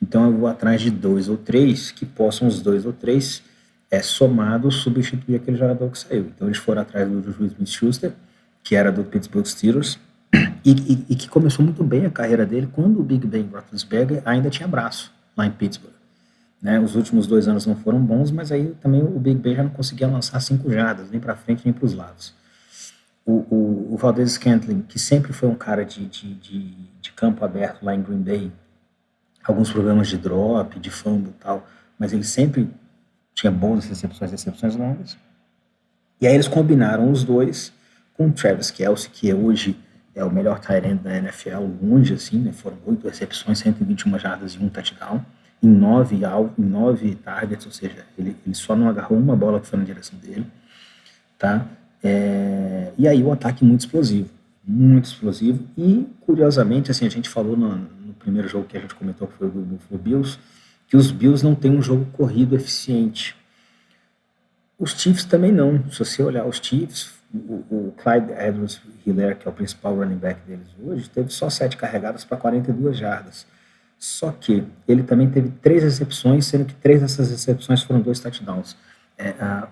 Então eu vou atrás de 2 ou 3 que possam, os 2 ou 3 somados, substituir aquele jogador que saiu. Então eles foram atrás do Juju Smith-Schuster, que era do Pittsburgh Steelers, e que começou muito bem a carreira dele quando o Big Ben Roethlisberger ainda tinha braço lá em Pittsburgh. Né? Os últimos 2 anos não foram bons, mas aí também o Big Ben já não conseguia lançar 5 jardas, nem para frente nem para os lados. O Valdes-Scantling, que sempre foi um cara de campo aberto lá em Green Bay, alguns problemas de drop, de fumble e tal, mas ele sempre tinha boas recepções longas. E aí eles combinaram os dois com o Travis Kelce, que hoje é o melhor tight end da NFL, longe assim, né? Foram 8 recepções, 121 jardas e 1 touchdown, em 9 targets, ou seja, ele só não agarrou uma bola que foi na direção dele, tá? E aí o ataque muito explosivo, e curiosamente, assim, a gente falou no primeiro jogo que a gente comentou, que foi o do Buffalo Bills, que os Bills não têm um jogo corrido eficiente. Os Chiefs também não. Se você olhar os Chiefs, o Clyde Edwards-Helaire, que é o principal running back deles hoje, teve só 7 carregadas para 42 jardas. Só que ele também teve 3 recepções, sendo que 3 dessas recepções foram 2 touchdowns.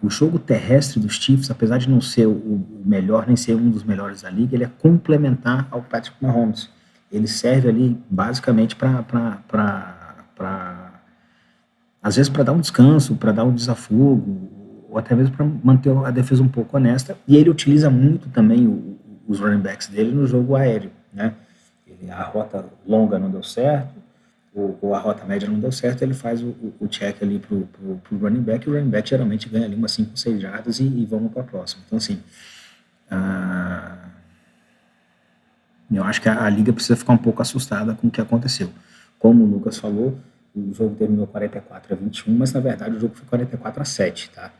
O jogo terrestre dos Chiefs, apesar de não ser o melhor, nem ser um dos melhores da liga, ele é complementar ao Patrick Mahomes. Ele serve ali basicamente às vezes para dar um descanso, para dar um desafogo, ou até mesmo para manter a defesa um pouco honesta. E ele utiliza muito também os running backs dele no jogo aéreo, né? A rota longa não deu certo, ou a rota média não deu certo, ele faz o check ali pro running back, e o running back geralmente ganha ali umas 5 ou 6 jardas e vamos para a próxima. Então, assim, eu acho que a liga precisa ficar um pouco assustada com o que aconteceu. Como o Lucas falou, o jogo terminou 44-21, mas na verdade o jogo foi 44-7, tá?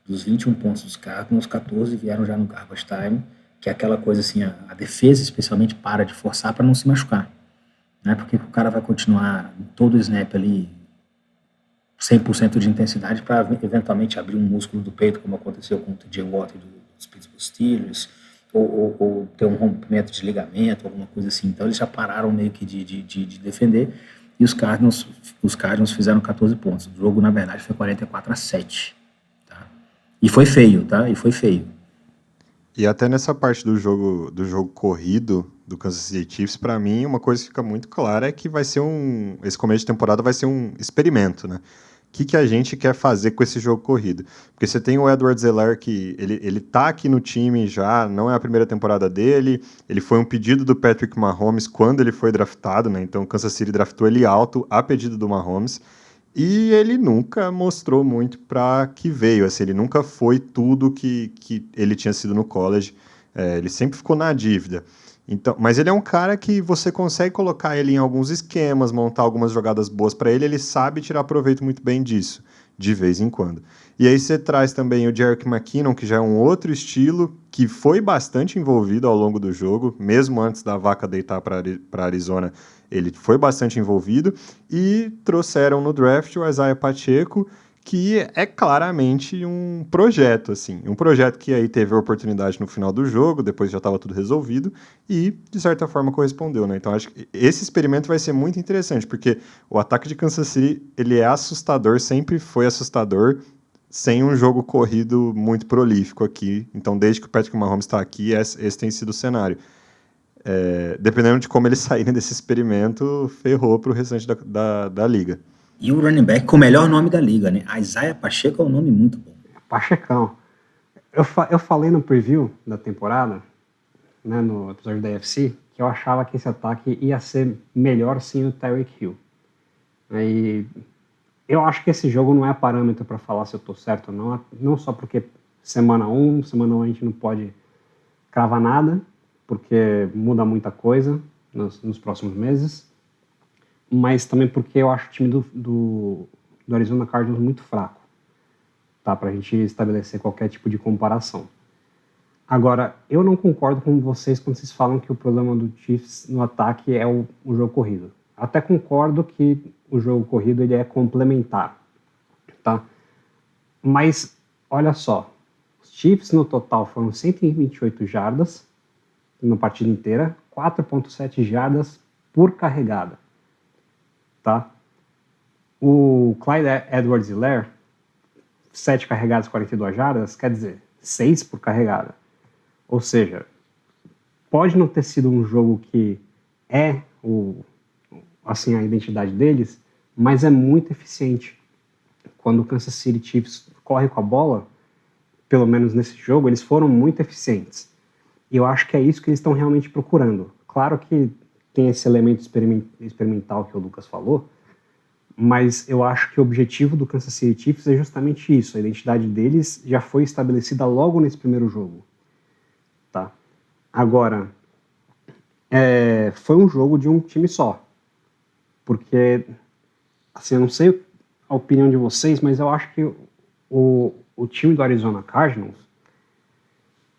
Dos 21 pontos dos Cardinals, 14 vieram já no garbage time, que é aquela coisa assim, a defesa especialmente para de forçar para não se machucar, né? Porque o cara vai continuar todo o snap ali 100% de intensidade para eventualmente abrir um músculo do peito, como aconteceu com o TJ Watt dos Pittsburgh Steelers, ou ter um rompimento de ligamento, alguma coisa assim. Então eles já pararam meio que de defender, e os Cardinals fizeram 14 pontos. O jogo, na verdade, foi 44-7. Tá? E foi feio, tá? E até nessa parte do jogo corrido do Kansas City Chiefs, para mim, uma coisa que fica muito clara é que esse começo de temporada vai ser um experimento, né? O que a gente quer fazer com esse jogo corrido? Porque você tem o Edwards-Helaire, que ele tá aqui no time já, não é a primeira temporada dele, ele foi um pedido do Patrick Mahomes quando ele foi draftado, né? Então o Kansas City draftou ele alto a pedido do Mahomes, e ele nunca mostrou muito para que veio, assim, ele nunca foi tudo que ele tinha sido no college, ele sempre ficou na dívida. Então, mas ele é um cara que você consegue colocar ele em alguns esquemas, montar algumas jogadas boas para ele sabe tirar proveito muito bem disso, de vez em quando. E aí você traz também o Jerick McKinnon, que já é um outro estilo, que foi bastante envolvido ao longo do jogo, mesmo antes da vaca deitar para Arizona, ele foi bastante envolvido, e trouxeram no draft o Isaiah Pacheco, que é claramente um projeto, assim, um projeto que aí teve a oportunidade no final do jogo, depois já estava tudo resolvido, e de certa forma correspondeu, né? Então acho que esse experimento vai ser muito interessante, porque o ataque de Kansas City, ele é assustador, sempre foi assustador, sem um jogo corrido muito prolífico aqui. Então desde que o Patrick Mahomes está aqui, esse tem sido o cenário. Dependendo de como eles saírem desse experimento, ferrou para o restante da liga. E o running back com o melhor nome da liga, né? Isaiah Pacheco é um nome muito bom. Pachecão. Eu falei no preview da temporada, né, no episódio da AFC, que eu achava que esse ataque ia ser melhor sem o Tyreek Hill. E eu acho que esse jogo não é parâmetro para falar se eu tô certo ou não, não só porque semana 1 a gente não pode cravar nada, porque muda muita coisa nos próximos meses, mas também porque eu acho o time do Arizona Cardinals muito fraco, tá? Pra gente estabelecer qualquer tipo de comparação. Agora, eu não concordo com vocês quando vocês falam que o problema do Chiefs no ataque é o jogo corrido. Até concordo que o jogo corrido ele é complementar, tá? Mas, olha só, os Chiefs no total foram 128 jardas na partida inteira, 4.7 jardas por carregada, tá? O Clyde Edwards-Helaire, 7 carregadas, 42 jardas, quer dizer, 6 por carregada. Ou seja, pode não ter sido um jogo que é assim, a identidade deles, mas é muito eficiente. Quando o Kansas City Chiefs corre com a bola, pelo menos nesse jogo, eles foram muito eficientes. E eu acho que é isso que eles estão realmente procurando. Claro que tem esse elemento experimental que o Lucas falou, mas eu acho que o objetivo do Kansas City Chiefs é justamente isso. A identidade deles já foi estabelecida logo nesse primeiro jogo. Tá? Agora, foi um jogo de um time só. Porque, assim, eu não sei a opinião de vocês, mas eu acho que o time do Arizona Cardinals,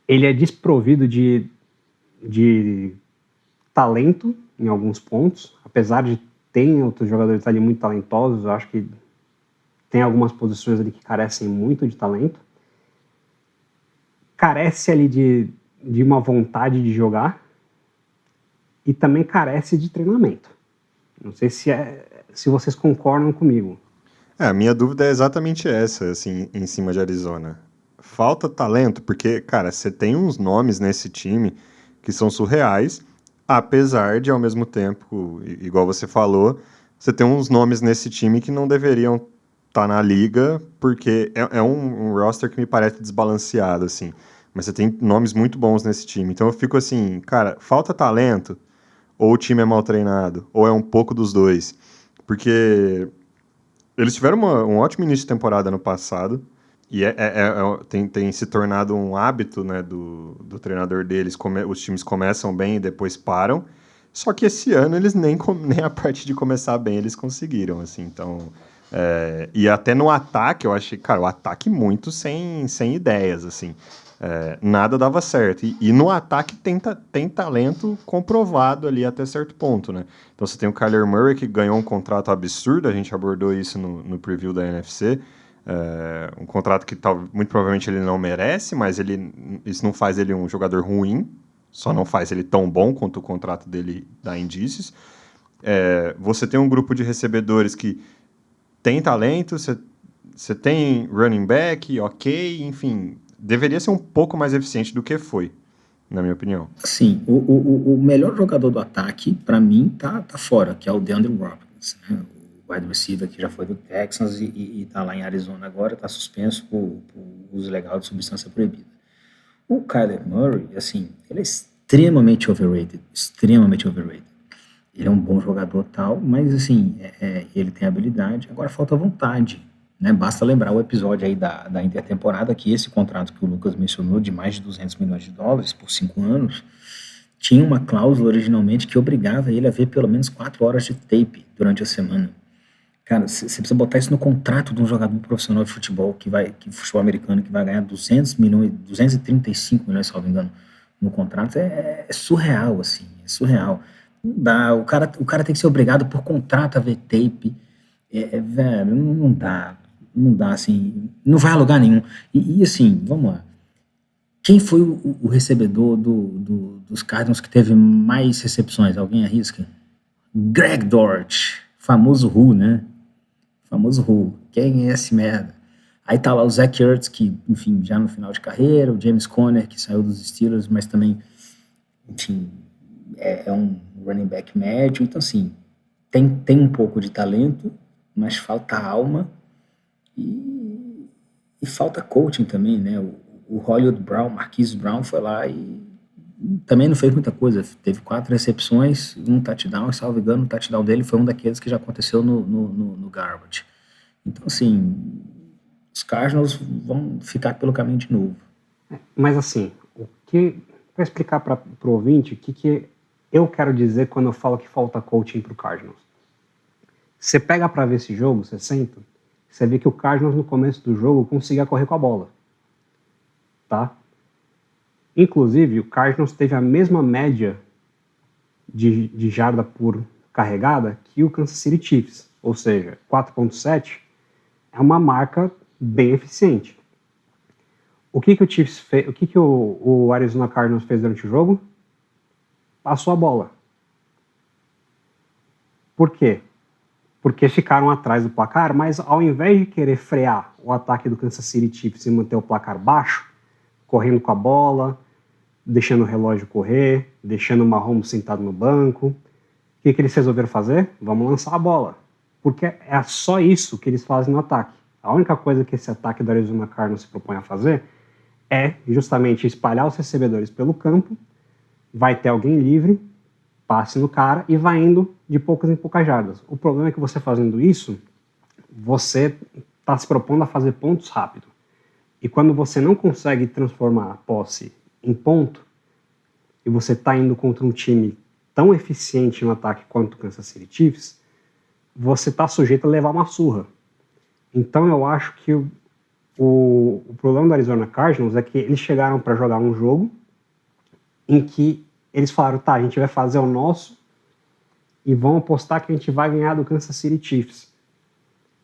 ele é desprovido de talento em alguns pontos, apesar de ter outros jogadores ali muito talentosos. Eu acho que tem algumas posições ali que carecem muito de talento. Carece ali de uma vontade de jogar e também carece de treinamento. Não sei se vocês concordam comigo. A minha dúvida é exatamente essa, assim, em cima de Arizona. Falta talento, porque, cara, você tem uns nomes nesse time que são surreais, apesar de, ao mesmo tempo, igual você falou, você tem uns nomes nesse time que não deveriam estar na liga, porque é um roster que me parece desbalanceado, assim. Mas você tem nomes muito bons nesse time. Então eu fico assim, cara, falta talento, ou o time é mal treinado, ou é um pouco dos dois. Porque eles tiveram um ótimo início de temporada no passado, e tem se tornado um hábito, né, do treinador deles. Os times começam bem e depois param. Só que esse ano eles nem a parte de começar bem eles conseguiram, assim. Então, e até no ataque, eu achei, cara, o ataque muito sem ideias, assim. Nada dava certo. E no ataque tem talento comprovado ali até certo ponto, né? Então você tem o Kyler Murray, que ganhou um contrato absurdo, a gente abordou isso no preview da NFC. Um contrato que muito provavelmente ele não merece, mas isso não faz ele um jogador ruim, só não faz ele tão bom quanto o contrato dele dá indícios. Você tem um grupo de recebedores que tem talento, você tem running back, ok, enfim, deveria ser um pouco mais eficiente do que foi, na minha opinião. Sim, o melhor jogador do ataque, para mim, tá fora, que é o DeAndre Hopkins, né? O wide receiver que já foi do Texans e tá lá em Arizona agora, tá suspenso por uso ilegal de substância proibida. O Kyler Murray, assim, ele é extremamente overrated. Ele é um bom jogador tal, mas assim, ele tem habilidade, agora falta vontade, né? Basta lembrar o episódio aí da intertemporada, que esse contrato que o Lucas mencionou, de mais de $200 milhões por 5 anos, tinha uma cláusula originalmente que obrigava ele a ver pelo menos 4 horas de tape durante a semana. Cara, você precisa botar isso no contrato de um jogador profissional de futebol, futebol americano, que vai ganhar 200 milhões, 235 milhões, se não me engano, no contrato. É surreal, assim, é surreal. Não dá, o cara tem que ser obrigado por contrato a ver tape. Velho, não dá, assim, não vai a lugar nenhum. E assim, vamos lá. Quem foi o recebedor dos Cardinals que teve mais recepções? Alguém arrisca? Greg Dortch, famoso Who, né? Famoso Who. Quem é esse merda? Aí tá lá o Zach Ertz, que, enfim, já no final de carreira, o James Conner, que saiu dos Steelers, mas também, enfim, é um running back médio. Então, assim, tem um pouco de talento, mas falta alma e falta coaching também, né? O Hollywood Brown, Marquise Brown, foi lá e também não fez muita coisa. Teve 4 recepções, um touchdown, salvo engano, o touchdown dele foi um daqueles que já aconteceu no garbage. Então, assim, os Cardinals vão ficar pelo caminho de novo. Mas, assim, para explicar para o ouvinte, o que eu quero dizer quando eu falo que falta coaching para o Cardinals. Você pega para ver esse jogo, você senta, você vê que o Cardinals no começo do jogo conseguia correr com a bola. Tá? Inclusive, o Cardinals teve a mesma média de jarda por carregada que o Kansas City Chiefs, ou seja, 4.7 é uma marca bem eficiente. O que o Chiefs fez? O que o Arizona Cardinals fez durante o jogo? Passou a bola. Por quê? Porque ficaram atrás do placar, mas ao invés de querer frear o ataque do Kansas City Chiefs e manter o placar baixo, correndo com a bola, deixando o relógio correr, deixando o Mahomes sentado no banco, o que eles resolveram fazer? Vamos lançar a bola. Porque é só isso que eles fazem no ataque. A única coisa que esse ataque do Arizona Cardinals se propõe a fazer é justamente espalhar os recebedores pelo campo, vai ter alguém livre, passe no cara e vai indo de poucas em poucas jardas. O problema é que você fazendo isso, você está se propondo a fazer pontos rápido. E quando você não consegue transformar a posse em ponto, e você está indo contra um time tão eficiente no ataque quanto o Kansas City Chiefs, você está sujeito a levar uma surra. Então eu acho que o problema do Arizona Cardinals é que eles chegaram para jogar um jogo em que eles falaram, tá, a gente vai fazer o nosso e vão apostar que a gente vai ganhar do Kansas City Chiefs.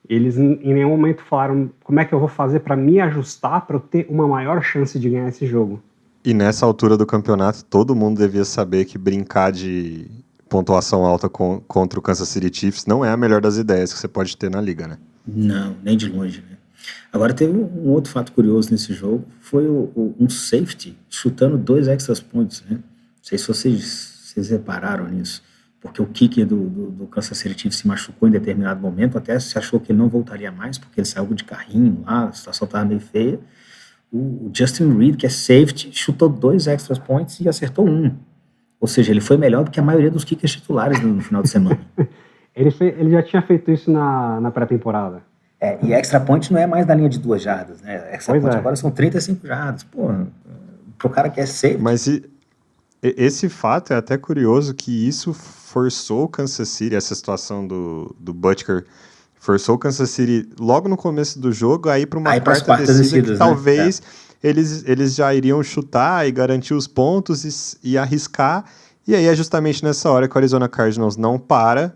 Eles em nenhum momento falaram como é que eu vou fazer para me ajustar para eu ter uma maior chance de ganhar esse jogo. E nessa altura do campeonato, todo mundo devia saber que brincar de pontuação alta contra o Kansas City Chiefs não é a melhor das ideias que você pode ter na liga, né? Não, nem de longe, né? Agora teve um outro fato curioso nesse jogo, foi um safety chutando 2 extra points, né? Não sei se vocês repararam nisso, porque o kicker do Kansas City Chiefs se machucou em determinado momento, até se achou que ele não voltaria mais, porque ele saiu de carrinho lá, a situação estava meio feia. O Justin Reed, que é safety, chutou 2 extra points e acertou 1. Ou seja, ele foi melhor do que a maioria dos kickers titulares no final de semana. Ele já tinha feito isso na pré-temporada. E extra point não é mais na linha de 2 jardas, né? Extra point agora são 35 jardas. Pô, pro cara que é safety. Mas esse fato é até curioso que isso forçou o Kansas City, essa situação do Butker, forçou o Kansas City logo no começo do jogo a ir para uma quarta descida que talvez eles já iriam chutar e garantir os pontos e arriscar. E aí é justamente nessa hora que o Arizona Cardinals não para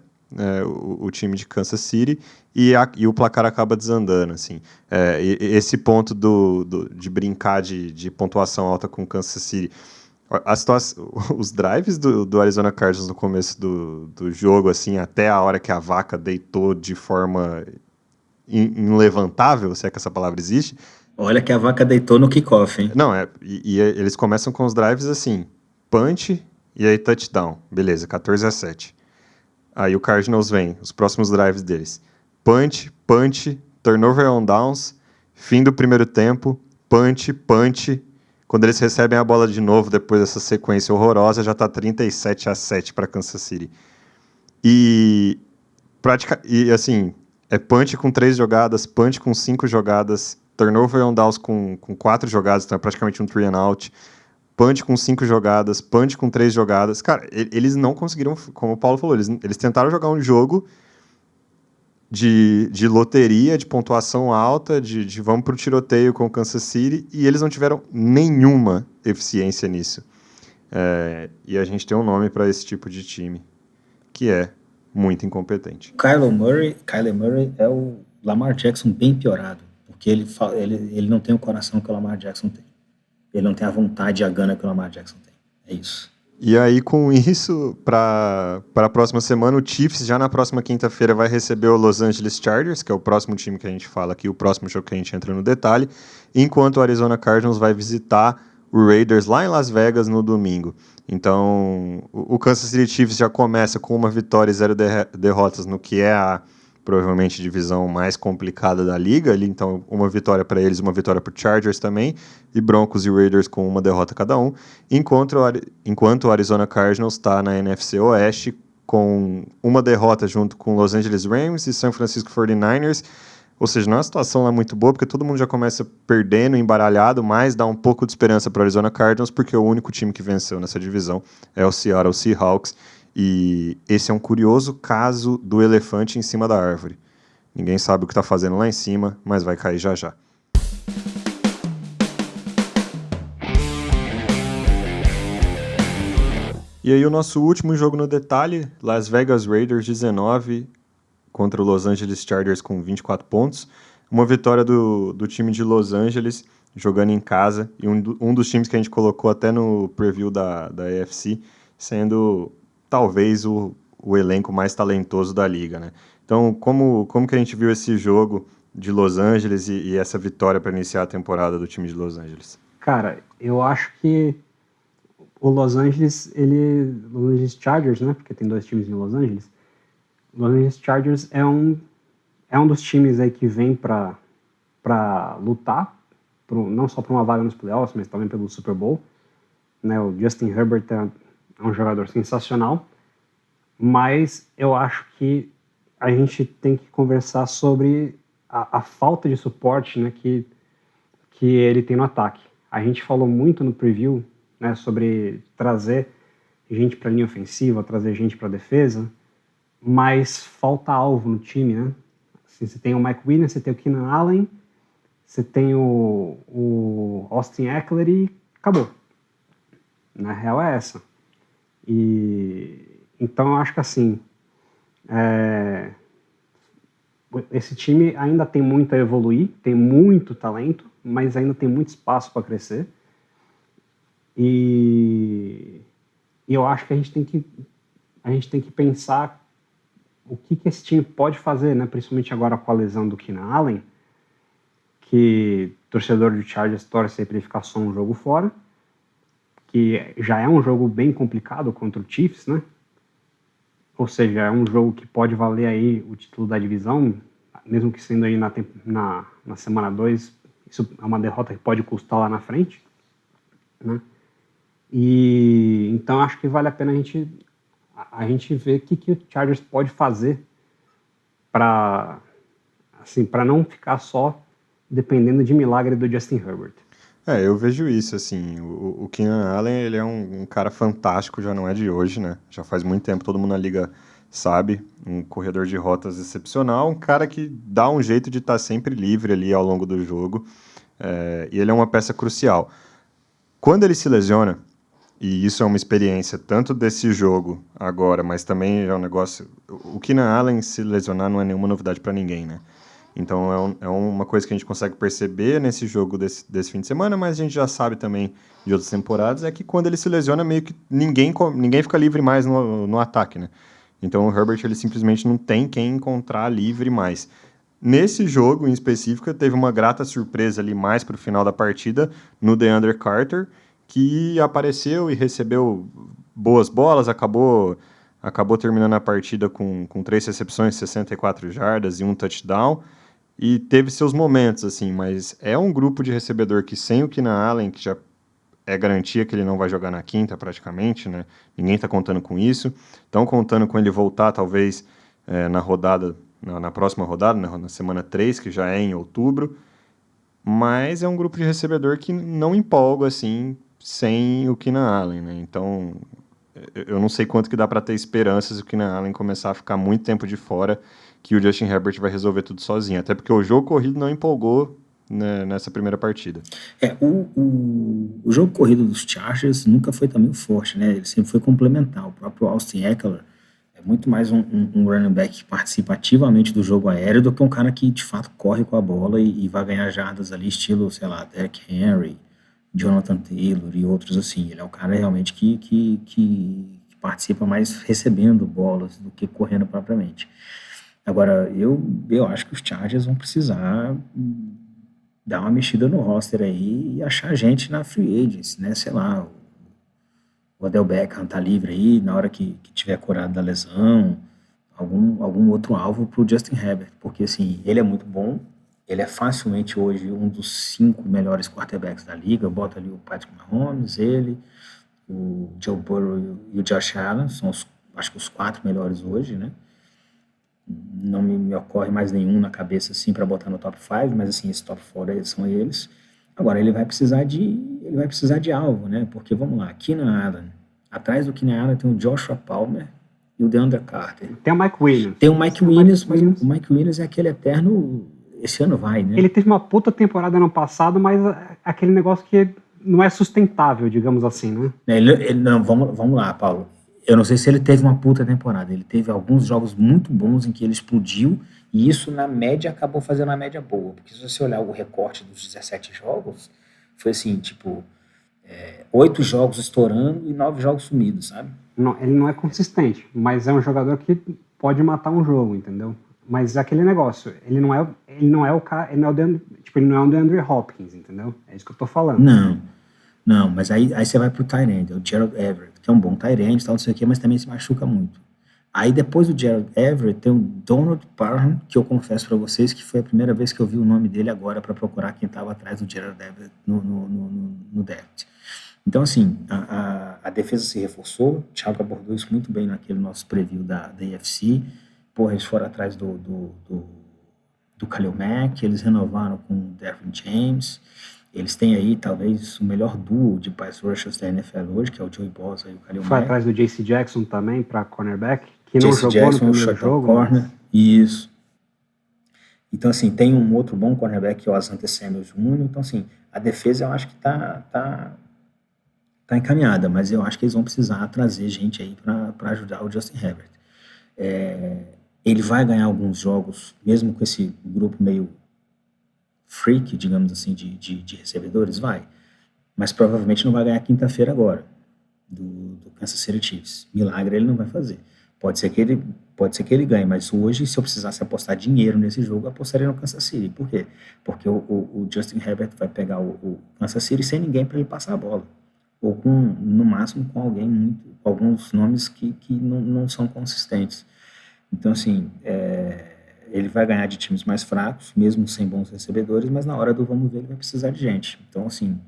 o time de Kansas City e o placar acaba desandando. Assim. Esse ponto de brincar de pontuação alta com Kansas City, os drives do Arizona Cardinals no começo do jogo, assim, até a hora que a vaca deitou de forma inlevantável, se é que essa palavra existe. Olha que a vaca deitou no kickoff, hein? Não, eles começam com os drives assim, punch e aí touchdown. Beleza, 14-7. Aí o Cardinals vem, os próximos drives deles. Punch, turnover on downs, fim do primeiro tempo, punch. Quando eles recebem a bola de novo, depois dessa sequência horrorosa, já está 37-7 para Kansas City. E assim, é punch com 3 jogadas, punch com 5 jogadas, turnover on downs com 4 jogadas, então é praticamente um 3 and out, punch com 5 jogadas, punch com 3 jogadas. Cara, eles não conseguiram, como o Paulo falou, eles tentaram jogar um jogo de loteria, de pontuação alta, de vamos pro tiroteio com o Kansas City, e eles não tiveram nenhuma eficiência nisso. E a gente tem um nome para esse tipo de time, que é muito incompetente. Kyler Murray é o Lamar Jackson bem piorado, porque ele não tem o coração que o Lamar Jackson tem. Ele não tem a vontade e a gana que o Lamar Jackson tem. É isso. E aí, com isso, para a próxima semana, o Chiefs, já na próxima quinta-feira, vai receber o Los Angeles Chargers, que é o próximo time que a gente fala aqui, o próximo jogo que a gente entra no detalhe, enquanto o Arizona Cardinals vai visitar o Raiders lá em Las Vegas no domingo. Então, o Kansas City Chiefs já começa com uma vitória e 0 derrotas no que é a provavelmente divisão mais complicada da liga, ali, então uma vitória para eles, uma vitória para o Chargers também, e Broncos e Raiders com uma derrota cada um, enquanto o Arizona Cardinals está na NFC Oeste com uma derrota junto com Los Angeles Rams e San Francisco 49ers, ou seja, não é uma situação lá muito boa, porque todo mundo já começa perdendo, embaralhado, mas dá um pouco de esperança para o Arizona Cardinals, porque o único time que venceu nessa divisão é o Seattle Seahawks. E esse é um curioso caso do elefante em cima da árvore. Ninguém sabe o que está fazendo lá em cima, mas vai cair já já. E aí o nosso último jogo no detalhe, Las Vegas Raiders 19 contra o Los Angeles Chargers com 24 pontos. Uma vitória do time de Los Angeles jogando em casa, e um dos times que a gente colocou até no preview da AFC, sendo talvez o elenco mais talentoso da liga, né? Então, como que a gente viu esse jogo de Los Angeles e essa vitória para iniciar a temporada do time de Los Angeles? Cara, eu acho que o Los Angeles Chargers, né? Porque tem 2 times em Los Angeles. Los Angeles Chargers é um dos times aí que vem para lutar, não só para uma vaga nos playoffs, mas também pelo Super Bowl. Né? O Justin Herbert é um jogador sensacional, mas eu acho que a gente tem que conversar sobre a falta de suporte, né, que ele tem no ataque. A gente falou muito no preview, né, sobre trazer gente para a linha ofensiva, trazer gente para a defesa, mas falta alvo no time, né? Assim, você tem o Mike Williams, você tem o Keenan Allen, você tem o Austin Ekeler e acabou. Na real é essa. Então eu acho que assim, esse time ainda tem muito a evoluir, tem muito talento, mas ainda tem muito espaço para crescer. E eu acho que a gente tem que pensar o que esse time pode fazer, né? Principalmente agora com a lesão do Keenan Allen, que o torcedor do Chargers torce para ele ficar só um jogo fora, que já é um jogo bem complicado contra o Chiefs, né? Ou seja, é um jogo que pode valer aí o título da divisão, mesmo que sendo aí na semana 2, isso é uma derrota que pode custar lá na frente, né? E então acho que vale a pena a gente ver o que o Chargers pode fazer para não ficar só dependendo de milagre do Justin Herbert. Eu vejo isso, assim, o Keenan Allen, ele é um cara fantástico, já não é de hoje, né? Já faz muito tempo, todo mundo na liga sabe, um corredor de rotas excepcional, um cara que dá um jeito de estar sempre livre ali ao longo do jogo, e ele é uma peça crucial. Quando ele se lesiona, e isso é uma experiência tanto desse jogo agora, mas também é um negócio... O Keenan Allen se lesionar não é nenhuma novidade para ninguém, né? Então é uma coisa que a gente consegue perceber nesse jogo desse fim de semana, mas a gente já sabe também de outras temporadas, é que quando ele se lesiona, meio que ninguém fica livre mais no ataque, né? Então o Herbert, ele simplesmente não tem quem encontrar livre mais. Nesse jogo em específico, teve uma grata surpresa ali mais para o final da partida no DeAndre Carter, que apareceu e recebeu boas bolas, acabou terminando a partida com 3 recepções, 64 jardas e 1 touchdown, e teve seus momentos, assim, mas é um grupo de recebedor que sem o Keenan Allen, que já é garantia que ele não vai jogar na quinta praticamente, né? Ninguém está contando com isso, estão contando com ele voltar talvez na próxima rodada, na semana 3, que já é em outubro, mas é um grupo de recebedor que não empolga, assim, sem o Keenan Allen, né? Então, eu não sei quanto que dá para ter esperanças se o Keenan Allen começar a ficar muito tempo de fora, que o Justin Herbert vai resolver tudo sozinho. Até porque o jogo corrido não empolgou, né, nessa primeira partida. O jogo corrido dos Chargers nunca foi também forte, né? Ele sempre foi complementar. O próprio Austin Ekeler é muito mais um running back que participa ativamente do jogo aéreo do que um cara que, de fato, corre com a bola e vai ganhar jardas ali, estilo, sei lá, Derrick Henry, Jonathan Taylor e outros assim. Ele é um cara realmente que participa mais recebendo bolas do que correndo propriamente. Agora, eu acho que os Chargers vão precisar dar uma mexida no roster aí e achar gente na free agency, né? Sei lá, o Odell Beckham tá livre aí na hora que tiver curado da lesão, algum outro alvo pro Justin Herbert, porque assim, ele é muito bom. Ele é facilmente hoje um dos 5 melhores quarterbacks da liga. Bota ali o Patrick Mahomes, ele, o Joe Burrow e o Josh Allen. São, acho que os 4 melhores hoje, né? Não me ocorre mais nenhum na cabeça assim para botar no top 5, mas assim, esse top 4 são eles. Agora, ele vai precisar de alvo, né? Porque, vamos lá, Keenan Allen. Atrás do Keenan Allen tem o Joshua Palmer e o DeAndre Carter. Tem o Mike Williams. Tem o Mike Williams, mas o Mike Williams é aquele eterno... Esse ano vai, né? Ele teve uma puta temporada ano passado, mas aquele negócio que não é sustentável, digamos assim, né? Não, vamos lá, Paulo. Eu não sei se ele teve uma puta temporada. Ele teve alguns jogos muito bons em que ele explodiu, e isso, na média, acabou fazendo uma média boa. Porque se você olhar o recorte dos 17 jogos, foi assim, tipo, 8 jogos estourando e 9 jogos sumidos, sabe? Não, ele não é consistente, mas é um jogador que pode matar um jogo, entendeu? Mas é aquele negócio, ele não é o cara, ele não é um DeAndre Hopkins, entendeu? É isso que eu tô falando. Não, mas aí você vai pro tight end, o Gerald Everett, que é um bom tight end, tal, não sei o quê, mas também se machuca muito. Aí depois do Gerald Everett tem o Donald Parham, que eu confesso para vocês que foi a primeira vez que eu vi o nome dele agora para procurar quem estava atrás do Gerald Everett no draft. Então, assim, a defesa se reforçou, o Thiago abordou isso muito bem naquele nosso preview da AFC. Porra, eles foram atrás do Khalil Mack, eles renovaram com o Derwin James. Eles têm aí, talvez, o melhor duo de pass rushers da NFL hoje, que é o Joey Bosa e o Khalil Mack. Foi atrás do J.C. Jackson também, para cornerback, que não J.C. jogou Jackson, no primeiro jogo. Corner, isso. Então, assim, tem um outro bom cornerback, que é o Asante Samuel Jr. Então, assim, a defesa eu acho que tá encaminhada, mas eu acho que eles vão precisar trazer gente aí para ajudar o Justin Herbert. Ele vai ganhar alguns jogos, mesmo com esse grupo meio freak, digamos assim, de recebedores, vai. Mas provavelmente não vai ganhar quinta-feira agora, do Kansas City Chiefs. Milagre ele não vai fazer. Pode ser que ele ganhe, mas hoje, se eu precisasse apostar dinheiro nesse jogo, eu apostaria no Kansas City. Por quê? Porque o Justin Herbert vai pegar o Kansas City sem ninguém para ele passar a bola. Ou no máximo com alguns nomes que não são consistentes. Então, assim, ele vai ganhar de times mais fracos, mesmo sem bons recebedores, mas na hora do vamos ver ele vai precisar de gente. Então, assim,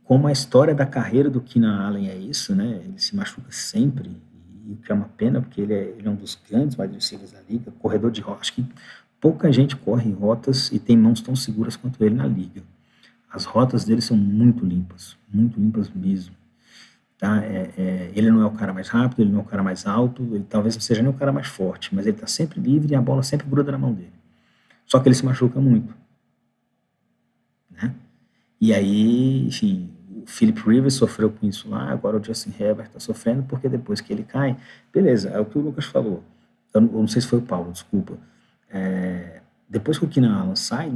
como a história da carreira do Keenan Allen é isso, né? Ele se machuca sempre, e o que é uma pena, porque ele é um dos grandes wide receivers da liga, corredor de rota. Acho que pouca gente corre rotas e tem mãos tão seguras quanto ele na liga. As rotas dele são muito limpas mesmo. Tá? Ele não é o cara mais rápido, ele não é o cara mais alto, ele talvez não seja nem o cara mais forte, mas ele está sempre livre e a bola sempre gruda na mão dele. Só que ele se machuca muito. Né? E aí, enfim, o Philip Rivers sofreu com isso lá, agora o Justin Herbert está sofrendo, porque depois que ele cai, beleza, é o que o Lucas falou. Eu não sei se foi o Paulo, desculpa. Depois que o Keenan Allen sai,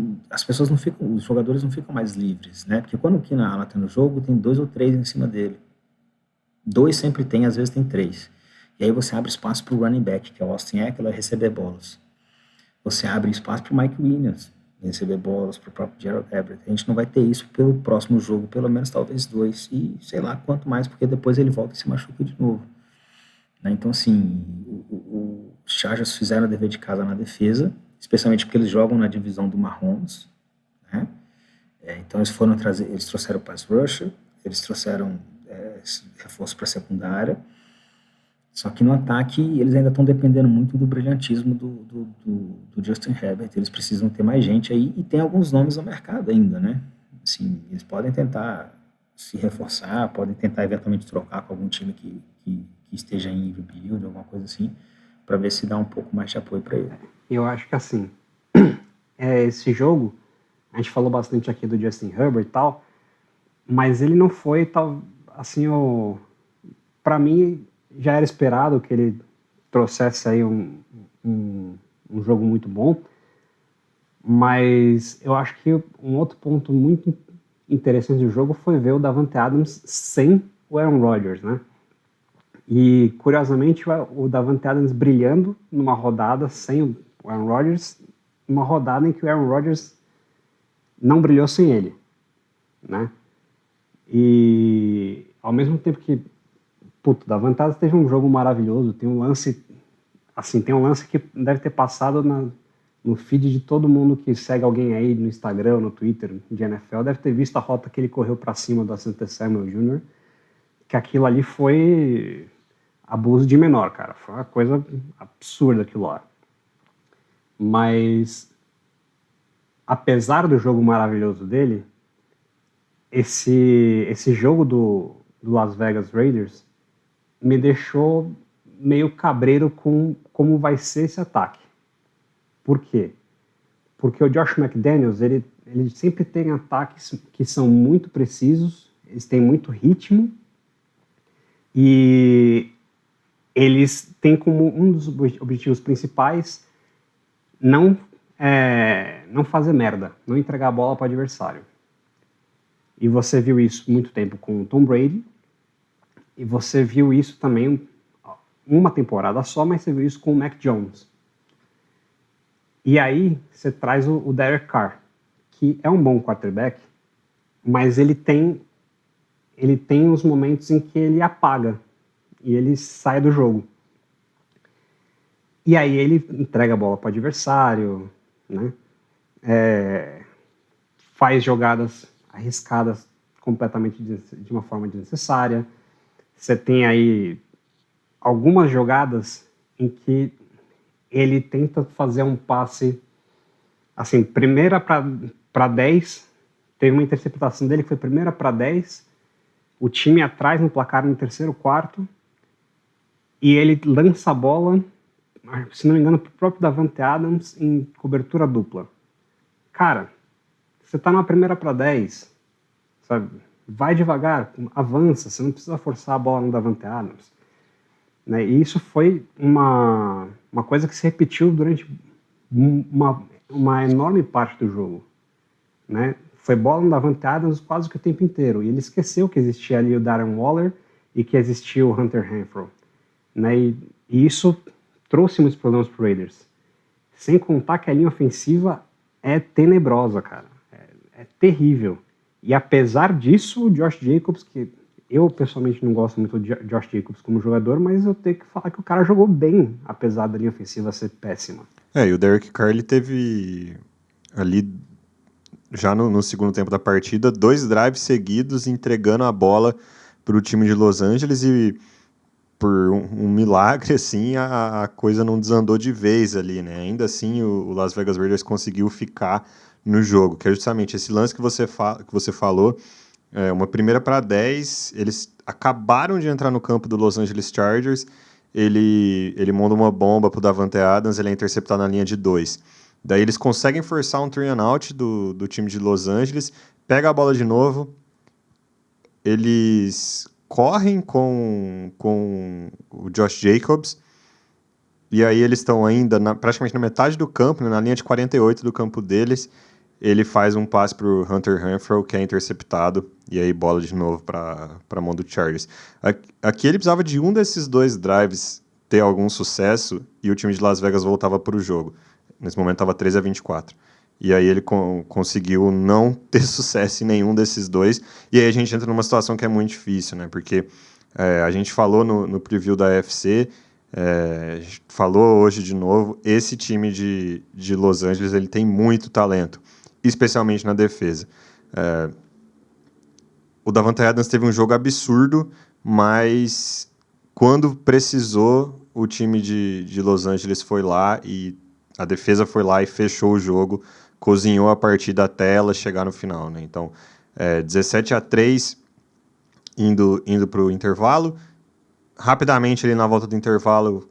os jogadores não ficam mais livres, né? Porque quando o Keenan Allen está no jogo, tem 2 ou 3 em cima dele. 2 sempre tem, às vezes tem 3. E aí você abre espaço para o running back, que é o Austin Ekeler, receber bolas. Você abre espaço para o Mike Williams receber bolas, para o próprio Gerald Everett. A gente não vai ter isso pelo próximo jogo, pelo menos talvez 2. E sei lá quanto mais, porque depois ele volta e se machuca de novo. Né? Então, assim, os Chargers fizeram o dever de casa na defesa, especialmente porque eles jogam na divisão do Mahomes, né? Então eles trouxeram o pass rusher, eles trouxeram reforço para a secundária, só que no ataque eles ainda estão dependendo muito do brilhantismo do Justin Herbert. Eles precisam ter mais gente aí, e tem alguns nomes no mercado ainda, né? Assim, eles podem tentar se reforçar, podem tentar eventualmente trocar com algum time que esteja em rebuild, alguma coisa assim, para ver se dá um pouco mais de apoio para ele. Eu acho que assim, esse jogo, a gente falou bastante aqui do Justin Herbert e tal, mas ele não foi tal, assim, para mim já era esperado que ele trouxesse aí um jogo muito bom, mas eu acho que um outro ponto muito interessante do jogo foi ver o Davante Adams sem o Aaron Rodgers, né? E, curiosamente, o Davante Adams brilhando numa rodada sem o Aaron Rodgers, uma rodada em que o Aaron Rodgers não brilhou sem ele, né? E, ao mesmo tempo que o Davante Adams teve um jogo maravilhoso, tem um lance que deve ter passado no feed de todo mundo que segue alguém aí no Instagram, no Twitter, de NFL, deve ter visto a rota que ele correu para cima do Asante Samuel Jr., que aquilo ali foi abuso de menor, cara. Foi uma coisa absurda aquilo lá. Mas, apesar do jogo maravilhoso dele, esse jogo do Las Vegas Raiders me deixou meio cabreiro com como vai ser esse ataque. Por quê? porque o Josh McDaniels, ele sempre tem ataques que são muito precisos, eles têm muito ritmo, e eles têm como um dos objetivos principais não fazer merda, não entregar a bola para o adversário. E você viu isso muito tempo com o Tom Brady, e você viu isso também uma temporada só, mas você viu isso com o Mac Jones. E aí você traz o Derek Carr, que é um bom quarterback, mas ele tem os momentos em que ele apaga e ele sai do jogo. E aí ele entrega a bola para o adversário, né? Faz jogadas arriscadas completamente de uma forma desnecessária. Você tem aí algumas jogadas em que ele tenta fazer um passe, assim, primeira para 10, teve uma interceptação dele que foi primeira para 10, o time atrás no placar no terceiro quarto, e ele lança a bola, se não me engano, pro próprio Davante Adams em cobertura dupla. Cara, você tá numa primeira para 10, sabe? Vai devagar, avança, você não precisa forçar a bola no Davante Adams. Né? E isso foi uma coisa que se repetiu durante uma enorme parte do jogo. Né? Foi bola no Davante Adams quase que o tempo inteiro. E ele esqueceu que existia ali o Darren Waller e que existia o Hunter Renfrow. Né? E isso trouxe muitos problemas para o Raiders. Sem contar que a linha ofensiva é tenebrosa, cara. É terrível. E apesar disso, o Josh Jacobs, que eu pessoalmente não gosto muito de Josh Jacobs como jogador, mas eu tenho que falar que o cara jogou bem, apesar da linha ofensiva ser péssima. E o Derek Carr, ele teve ali, já no segundo tempo da partida, 2 drives seguidos entregando a bola para o time de Los Angeles e por um milagre, assim, a coisa não desandou de vez ali, né? Ainda assim, o Las Vegas Raiders conseguiu ficar no jogo, que é justamente esse lance que você falou, uma primeira para 10, eles acabaram de entrar no campo do Los Angeles Chargers, ele monta uma bomba pro Davante Adams, ele é interceptado na linha de 2. Daí eles conseguem forçar um 3-and-out do time de Los Angeles, pega a bola de novo, eles correm com o Josh Jacobs, e aí eles estão ainda praticamente na metade do campo, né, na linha de 48 do campo deles, ele faz um passe para o Hunter Renfrow, que é interceptado, e aí bola de novo para a mão do Chargers. Aqui ele precisava de um desses 2 drives ter algum sucesso, e o time de Las Vegas voltava para o jogo. Nesse momento estava 13-24. E aí ele conseguiu não ter sucesso em nenhum desses 2, e aí a gente entra numa situação que é muito difícil, né? Porque a gente falou no preview da AFC, a gente falou hoje de novo, esse time de Los Angeles, ele tem muito talento, especialmente na defesa. O Davante Adams teve um jogo absurdo, mas quando precisou, o time de Los Angeles foi lá e a defesa foi lá e fechou o jogo, cozinhou a partida até ela chegar no final, né? Então, 17-3, indo para o intervalo. Rapidamente, ali na volta do intervalo,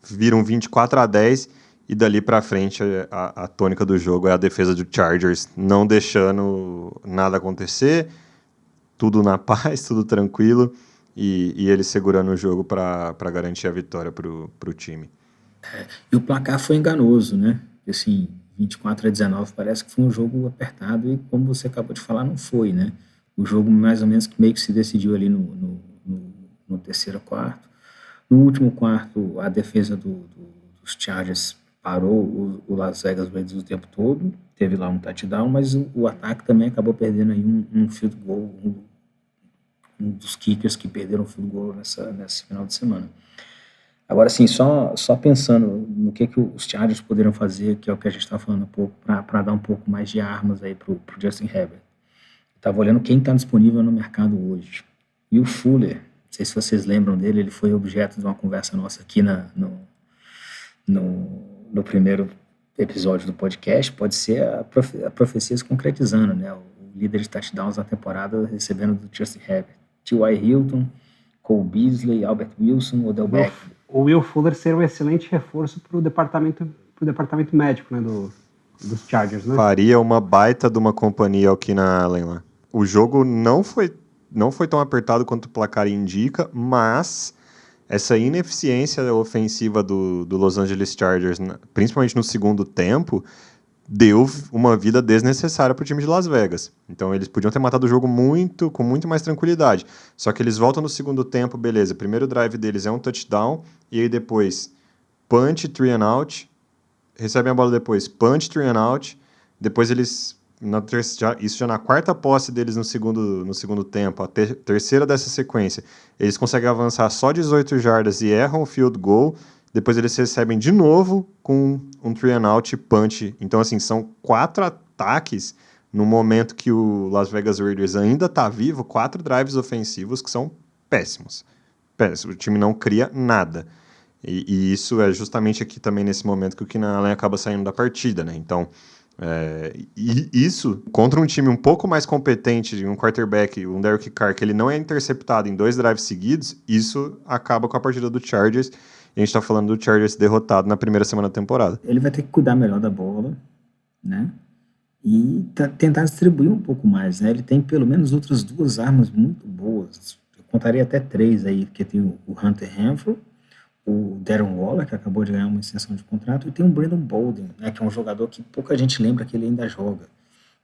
viram 24-10, e dali para frente a tônica do jogo é a defesa do Chargers, não deixando nada acontecer, tudo na paz, tudo tranquilo, e eles segurando o jogo para garantir a vitória para o time. E o placar foi enganoso, né? Assim, 24-19 parece que foi um jogo apertado, e como você acabou de falar, não foi, né? O jogo mais ou menos que meio que se decidiu ali no terceiro quarto. No último quarto, a defesa dos Chargers parou o Las Vegas Raiders o tempo todo, teve lá um touchdown, mas o ataque também acabou perdendo aí um field goal, um dos kickers que perderam o field goal nesse final de semana. Agora, assim, só pensando no que os Chargers poderiam fazer, que é o que a gente está falando há pouco, para dar um pouco mais de armas aí pro Justin Herbert. Estava olhando quem está disponível no mercado hoje. E o Fuller, não sei se vocês lembram dele, ele foi objeto de uma conversa nossa aqui no primeiro episódio do podcast. Pode ser a profecia se concretizando, né? O líder de touchdowns da temporada recebendo do Justin Herbert. T.Y. Hilton, Cole Beasley, Albert Wilson, Odell Beckham. O Will Fuller ser um excelente reforço para o departamento médico, né, dos Chargers, né? Faria uma baita de uma companhia ao Keenan Allen lá. O jogo não foi tão apertado quanto o placar indica, mas essa ineficiência ofensiva do Los Angeles Chargers, principalmente no segundo tempo, deu uma vida desnecessária para o time de Las Vegas. Então eles podiam ter matado o jogo com muito mais tranquilidade. Só que eles voltam no segundo tempo, beleza. O primeiro drive deles é um touchdown, e aí depois punch, 3 and out, recebem a bola depois, punch, 3 and out, depois eles, isso já na quarta posse deles no segundo tempo, a terceira dessa sequência, eles conseguem avançar só 18 jardas e erram o field goal. Depois eles recebem de novo com um 3 and out punch. Então, assim, são 4 ataques no momento que o Las Vegas Raiders ainda está vivo, 4 drives ofensivos que são péssimos. O time não cria nada. E isso é justamente aqui também nesse momento que o Keenan Allen acaba saindo da partida, né? Então, e isso, contra um time um pouco mais competente, um quarterback, um Derek Carr, que ele não é interceptado em 2 drives seguidos, isso acaba com a partida do Chargers. E a gente tá falando do Chargers derrotado na primeira semana da temporada. Ele vai ter que cuidar melhor da bola, né? E tentar distribuir um pouco mais, né? Ele tem pelo menos outras 2 armas muito boas. Eu contaria até 3 aí, porque tem o Hunter Renfrow, o Darren Waller, que acabou de ganhar uma extensão de contrato, e tem o Brandon Bolden, né? Que é um jogador que pouca gente lembra que ele ainda joga.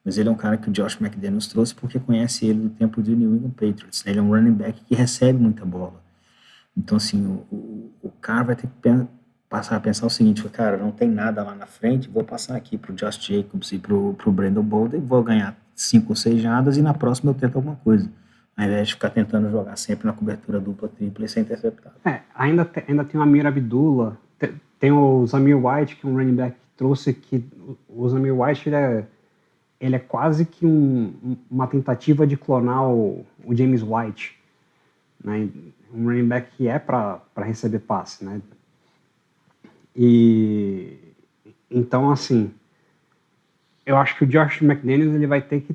Mas ele é um cara que o Josh McDaniels trouxe porque conhece ele do tempo do New England Patriots, né? Ele é um running back que recebe muita bola. Então, assim, o cara vai ter que passar a pensar o seguinte, cara, não tem nada lá na frente, vou passar aqui pro Josh Jacobs e pro Brandon Bolden, vou ganhar 5 ou 6 jardas e na próxima eu tento alguma coisa. Ao invés de ficar tentando jogar sempre na cobertura dupla, tripla e ser interceptado. Ainda tem o Amir Abdullah, tem o Zamir White, que é um running back que trouxe, que o Zamir White, ele é quase que uma tentativa de clonar o James White, né? Um running back que é para receber passe, né? E então, assim, eu acho que o Josh McDaniels ele vai ter que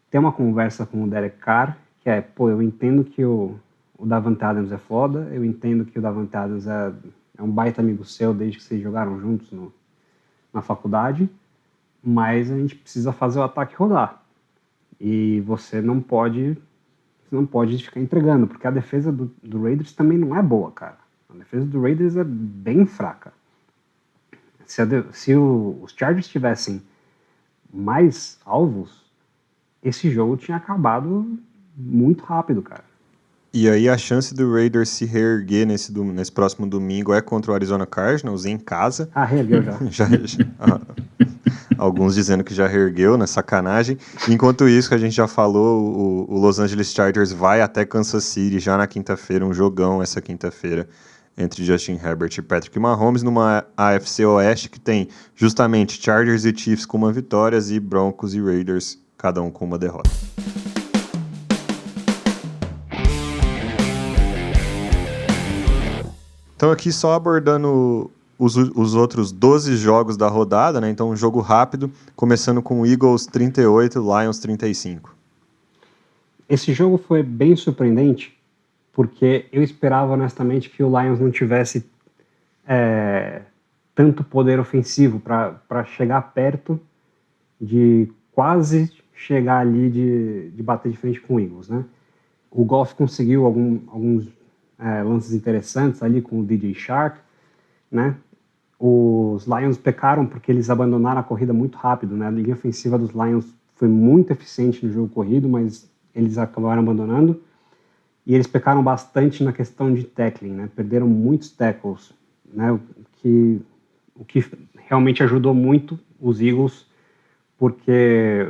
ter uma conversa com o Derek Carr, que eu entendo que o Davante Adams é foda, eu entendo que o Davante Adams é um baita amigo seu desde que vocês jogaram juntos na faculdade, mas a gente precisa fazer o ataque rodar. E você não pode ficar entregando, porque a defesa do Raiders também não é boa, cara. A defesa do Raiders é bem fraca. Se os Chargers tivessem mais alvos, esse jogo tinha acabado muito rápido, cara. E aí a chance do Raiders se reerguer nesse próximo domingo é contra o Arizona Cardinals em casa. Reergueu já. Alguns dizendo que já reergueu, né? Sacanagem. Enquanto isso, que a gente já falou, o Los Angeles Chargers vai até Kansas City já na quinta-feira, um jogão essa quinta-feira entre Justin Herbert e Patrick Mahomes, numa AFC Oeste que tem justamente Chargers e Chiefs com uma vitória e Broncos e Raiders, cada um com uma derrota. Então aqui só abordando os outros 12 jogos da rodada, né? Então um jogo rápido, começando com Eagles 38, Lions 35. Esse jogo foi bem surpreendente, porque eu esperava honestamente que o Lions não tivesse tanto poder ofensivo para chegar perto de quase chegar ali de bater de frente com o Eagles, né? O Goff conseguiu alguns lances interessantes ali com o DJ Shark, né? Os Lions pecaram porque eles abandonaram a corrida muito rápido, né? A linha ofensiva dos Lions foi muito eficiente no jogo corrido, mas eles acabaram abandonando. E eles pecaram bastante na questão de tackling, né? Perderam muitos tackles, né? O que realmente ajudou muito os Eagles, porque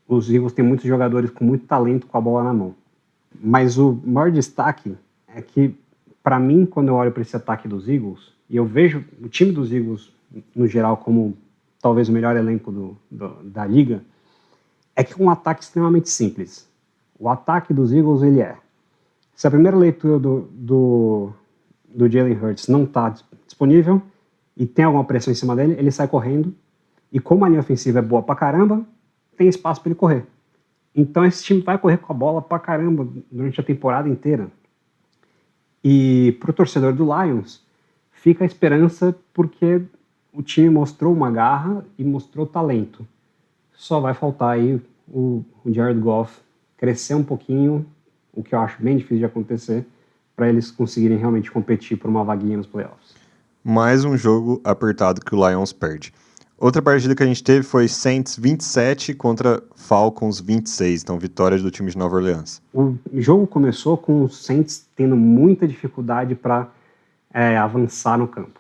os Eagles têm muitos jogadores com muito talento com a bola na mão. Mas o maior destaque é que, para mim, quando eu olho para esse ataque dos Eagles, e eu vejo o time dos Eagles, no geral, como talvez o melhor elenco da liga, é que é um ataque extremamente simples. O ataque dos Eagles, ele se a primeira leitura do Jalen Hurts não está disponível e tem alguma pressão em cima dele, ele sai correndo, e como a linha ofensiva é boa pra caramba, tem espaço para ele correr. Então esse time vai correr com a bola pra caramba durante a temporada inteira. E pro torcedor do Lions, fica a esperança porque o time mostrou uma garra e mostrou talento. Só vai faltar aí o Jared Goff crescer um pouquinho, o que eu acho bem difícil de acontecer, para eles conseguirem realmente competir por uma vaguinha nos playoffs. Mais um jogo apertado que o Lions perde. Outra partida que a gente teve foi Saints 27 contra Falcons 26, então vitória do time de Nova Orleans. O jogo começou com os Saints tendo muita dificuldade para avançar no campo.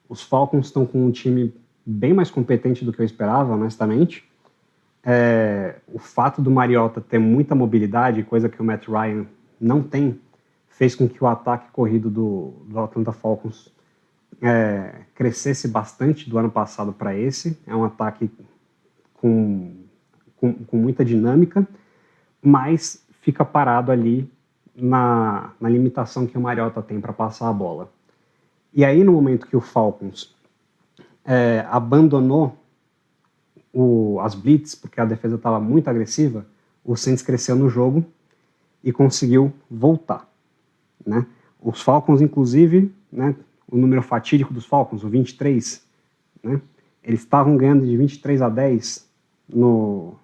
Os Falcons estão com um time bem mais competente do que eu esperava, honestamente. O fato do Mariota ter muita mobilidade, coisa que o Matt Ryan não tem, fez com que o ataque corrido do Atlanta Falcons crescesse bastante do ano passado para esse. É um ataque com muita dinâmica, mas fica parado ali na limitação que o Mariota tem para passar a bola. E aí, no momento que o Falcons abandonou as blitz, porque a defesa estava muito agressiva, o Saints cresceu no jogo e conseguiu voltar, né? Os Falcons, inclusive, né, o número fatídico dos Falcons, o 23, né, eles estavam ganhando de 23-10 no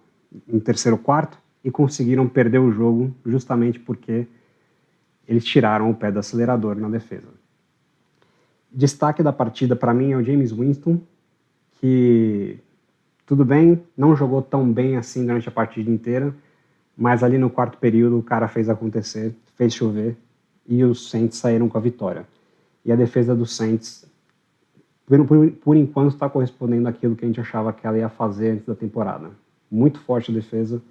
terceiro quarto e conseguiram perder o jogo justamente porque eles tiraram o pé do acelerador na defesa. Destaque da partida para mim é o Jameis Winston, que tudo bem, não jogou tão bem assim durante a partida inteira, mas ali no quarto período o cara fez acontecer, fez chover e os Saints saíram com a vitória. E a defesa dos Saints, por enquanto, está correspondendo àquilo que a gente achava que ela ia fazer antes da temporada. Muito forte a defesa,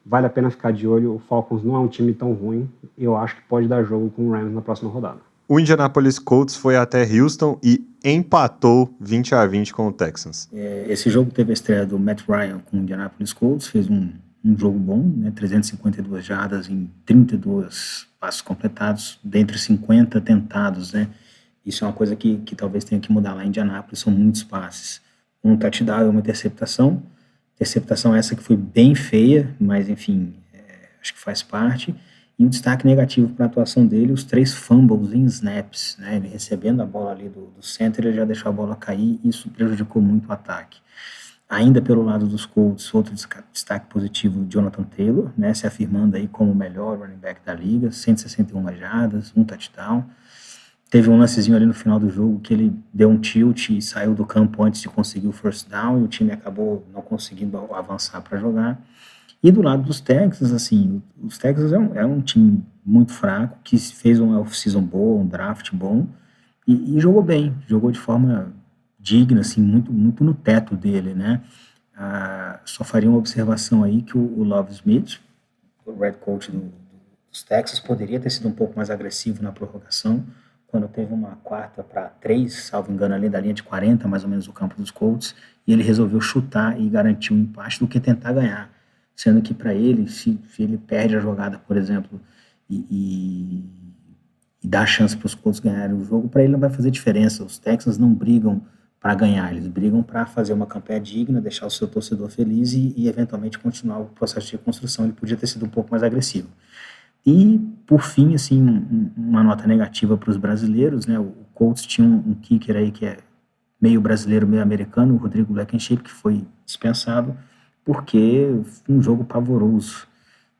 vale a pena ficar de olho. O Falcons não é um time tão ruim e eu acho que pode dar jogo com o Rams na próxima rodada. O Indianapolis Colts foi até Houston e empatou 20-20 com o Texans. Esse jogo teve a estreia do Matt Ryan com o Indianapolis Colts, fez um jogo bom, né? 352 jardas em 32 passos completados, dentre 50 tentados, né? Isso é uma coisa que talvez tenha que mudar lá em Indianápolis, são muitos passes. Um touchdown e uma interceptação. Interceptação essa que foi bem feia, mas enfim, acho que faz parte. E o destaque negativo para a atuação dele, os 3 fumbles em snaps, né? Ele recebendo a bola ali do center, ele já deixou a bola cair e isso prejudicou muito o ataque. Ainda pelo lado dos Colts, outro destaque positivo, Jonathan Taylor, né, se afirmando aí como o melhor running back da liga, 161 jardas, um touchdown. Teve um lancezinho ali no final do jogo que ele deu um tilt e saiu do campo antes de conseguir o first down e o time acabou não conseguindo avançar para jogar. E do lado dos Texans, assim, os Texans é um time muito fraco, que fez uma off-season boa, um draft bom e jogou bem, jogou de forma digna, assim, muito, muito no teto dele, né? Só faria uma observação aí que o Love Smith, o head coach dos Texans, poderia ter sido um pouco mais agressivo na prorrogação, quando teve uma 4-3, salvo engano, ali da linha de 40, mais ou menos, do campo dos Colts, e ele resolveu chutar e garantir um empate do que tentar ganhar, sendo que para ele, se ele perde a jogada, por exemplo, e dá chance para os Colts ganharem o jogo, para ele não vai fazer diferença. Os Texans não brigam para ganhar, eles brigam para fazer uma campanha digna, deixar o seu torcedor feliz e eventualmente continuar o processo de reconstrução. Ele podia ter sido um pouco mais agressivo. E, por fim, assim, uma nota negativa para os brasileiros, né? O Colts tinha um kicker aí que é meio brasileiro, meio americano, o Rodrigo Blankenship, que foi dispensado porque um jogo pavoroso,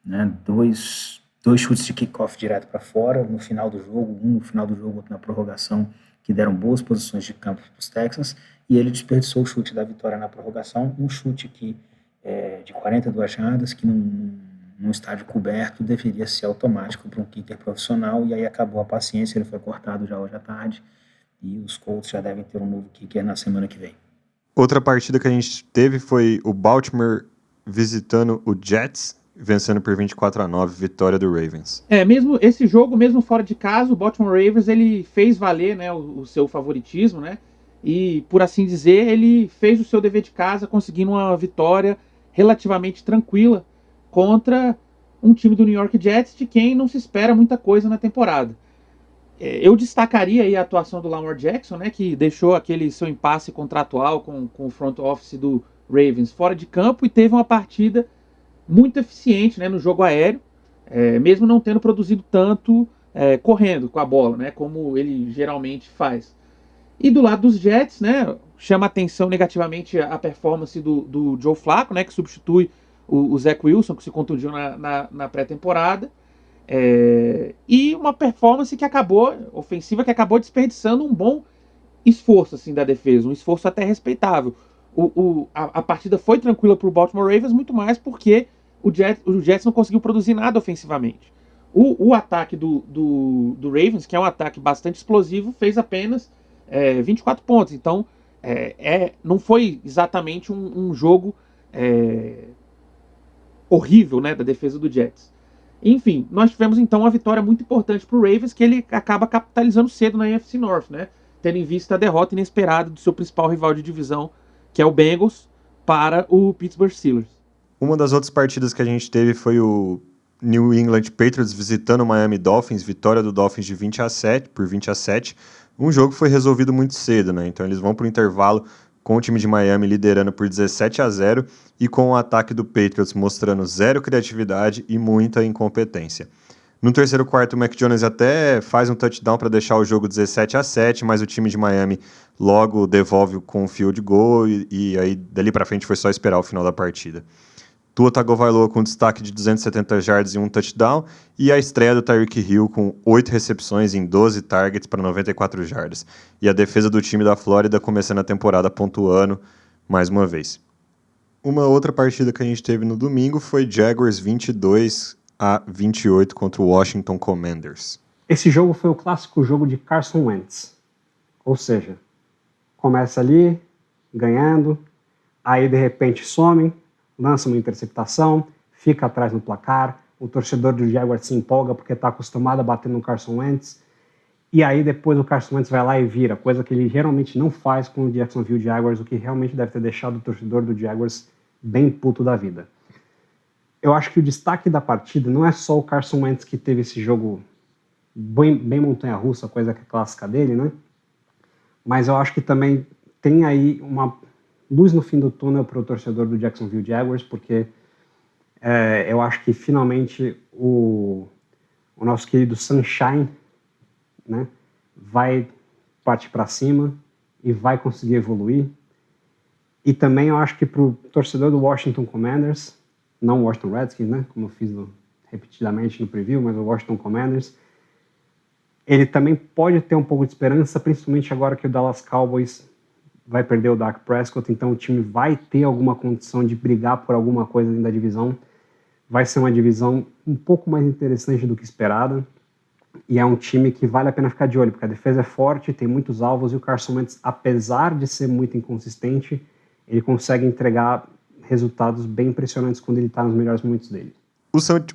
né? Dois chutes de kickoff direto para fora no final do jogo, um no final do jogo, outro na prorrogação, que deram boas posições de campo para os Texans, e ele desperdiçou o chute da vitória na prorrogação, um chute que de 42 jardas, que num estádio coberto deveria ser automático para um kicker profissional, e aí acabou a paciência, ele foi cortado já hoje à tarde, e os Colts já devem ter um novo kicker na semana que vem. Outra partida que a gente teve foi o Baltimore visitando o Jets, vencendo por 24-9, vitória do Ravens. Mesmo esse jogo, mesmo fora de casa, o Baltimore Ravens ele fez valer, né, o seu favoritismo, né? E, por assim dizer, ele fez o seu dever de casa, conseguindo uma vitória relativamente tranquila contra um time do New York Jets, de quem não se espera muita coisa na temporada. Eu destacaria aí a atuação do Lamar Jackson, né, que deixou aquele seu impasse contratual com o front office do Ravens fora de campo e teve uma partida muito eficiente, né, no jogo aéreo, mesmo não tendo produzido tanto correndo com a bola, né, como ele geralmente faz. E do lado dos Jets, né, chama atenção negativamente a performance do Joe Flacco, né, que substitui o Zach Wilson, que se contundiu na pré-temporada. E uma performance ofensiva que acabou desperdiçando um bom esforço assim, da defesa, um esforço até respeitável. A partida foi tranquila para o Baltimore Ravens, muito mais porque o Jets não conseguiu produzir nada ofensivamente. O ataque do Ravens, que é um ataque bastante explosivo, fez apenas 24 pontos. Então, não foi exatamente um jogo horrível, né, da defesa do Jets. Enfim, nós tivemos então uma vitória muito importante para o Ravens, que ele acaba capitalizando cedo na NFC North, né, tendo em vista a derrota inesperada do seu principal rival de divisão, que é o Bengals, para o Pittsburgh Steelers. Uma das outras partidas que a gente teve foi o New England Patriots visitando o Miami Dolphins, vitória do Dolphins de 20-7. Um jogo que foi resolvido muito cedo, né? Então eles vão para o intervalo com o time de Miami liderando por 17-0 e com o ataque do Patriots mostrando zero criatividade e muita incompetência. No terceiro quarto, o Mac Jones até faz um touchdown para deixar o jogo 17-7, mas o time de Miami logo devolve com um field goal e aí dali para frente foi só esperar o final da partida. Tua Tagovailoa com destaque de 270 yards e um touchdown, e a estreia do Tyreek Hill com 8 recepções em 12 targets para 94 yards. E a defesa do time da Flórida começando a temporada pontuando mais uma vez. Uma outra partida que a gente teve no domingo foi Jaguars 22-28 contra o Washington Commanders. Esse jogo foi o clássico jogo de Carson Wentz. Ou seja, começa ali, ganhando, aí de repente some, lança uma interceptação, fica atrás no placar, o torcedor do Jaguars se empolga porque está acostumado a bater no Carson Wentz, e aí depois o Carson Wentz vai lá e vira, coisa que ele geralmente não faz com o Jacksonville Jaguars, o que realmente deve ter deixado o torcedor do Jaguars bem puto da vida. Eu acho que o destaque da partida não é só o Carson Wentz, que teve esse jogo bem montanha-russa, coisa que é clássica dele, né? Mas eu acho que também tem aí uma luz no fim do túnel para o torcedor do Jacksonville Jaguars, porque eu acho que finalmente o nosso querido Sunshine, né, vai partir para cima e vai conseguir evoluir. E também eu acho que para o torcedor do Washington Commanders, não o Washington Redskins, né, como eu fiz repetidamente no preview, mas o Washington Commanders, ele também pode ter um pouco de esperança, principalmente agora que o Dallas Cowboys vai perder o Dak Prescott, então o time vai ter alguma condição de brigar por alguma coisa dentro da divisão. Vai ser uma divisão um pouco mais interessante do que esperada, e é um time que vale a pena ficar de olho, porque a defesa é forte, tem muitos alvos, e o Carson Wentz, apesar de ser muito inconsistente, ele consegue entregar resultados bem impressionantes quando ele está nos melhores momentos dele.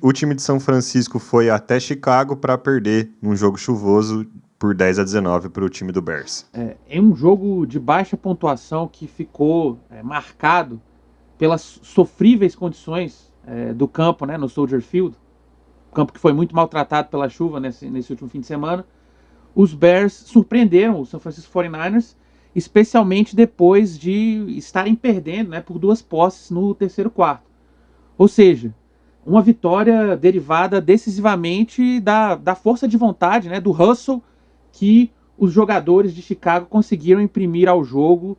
O time de São Francisco foi até Chicago para perder num jogo chuvoso por 10-19 para o time do Bears. É um jogo de baixa pontuação que ficou marcado pelas sofríveis condições do campo, né, no Soldier Field, campo que foi muito maltratado pela chuva nesse último fim de semana. Os Bears surpreenderam os San Francisco 49ers, especialmente depois de estarem perdendo, né, por 2 posses no terceiro quarto. Ou seja, uma vitória derivada decisivamente da força de vontade, né, do hustle que os jogadores de Chicago conseguiram imprimir ao jogo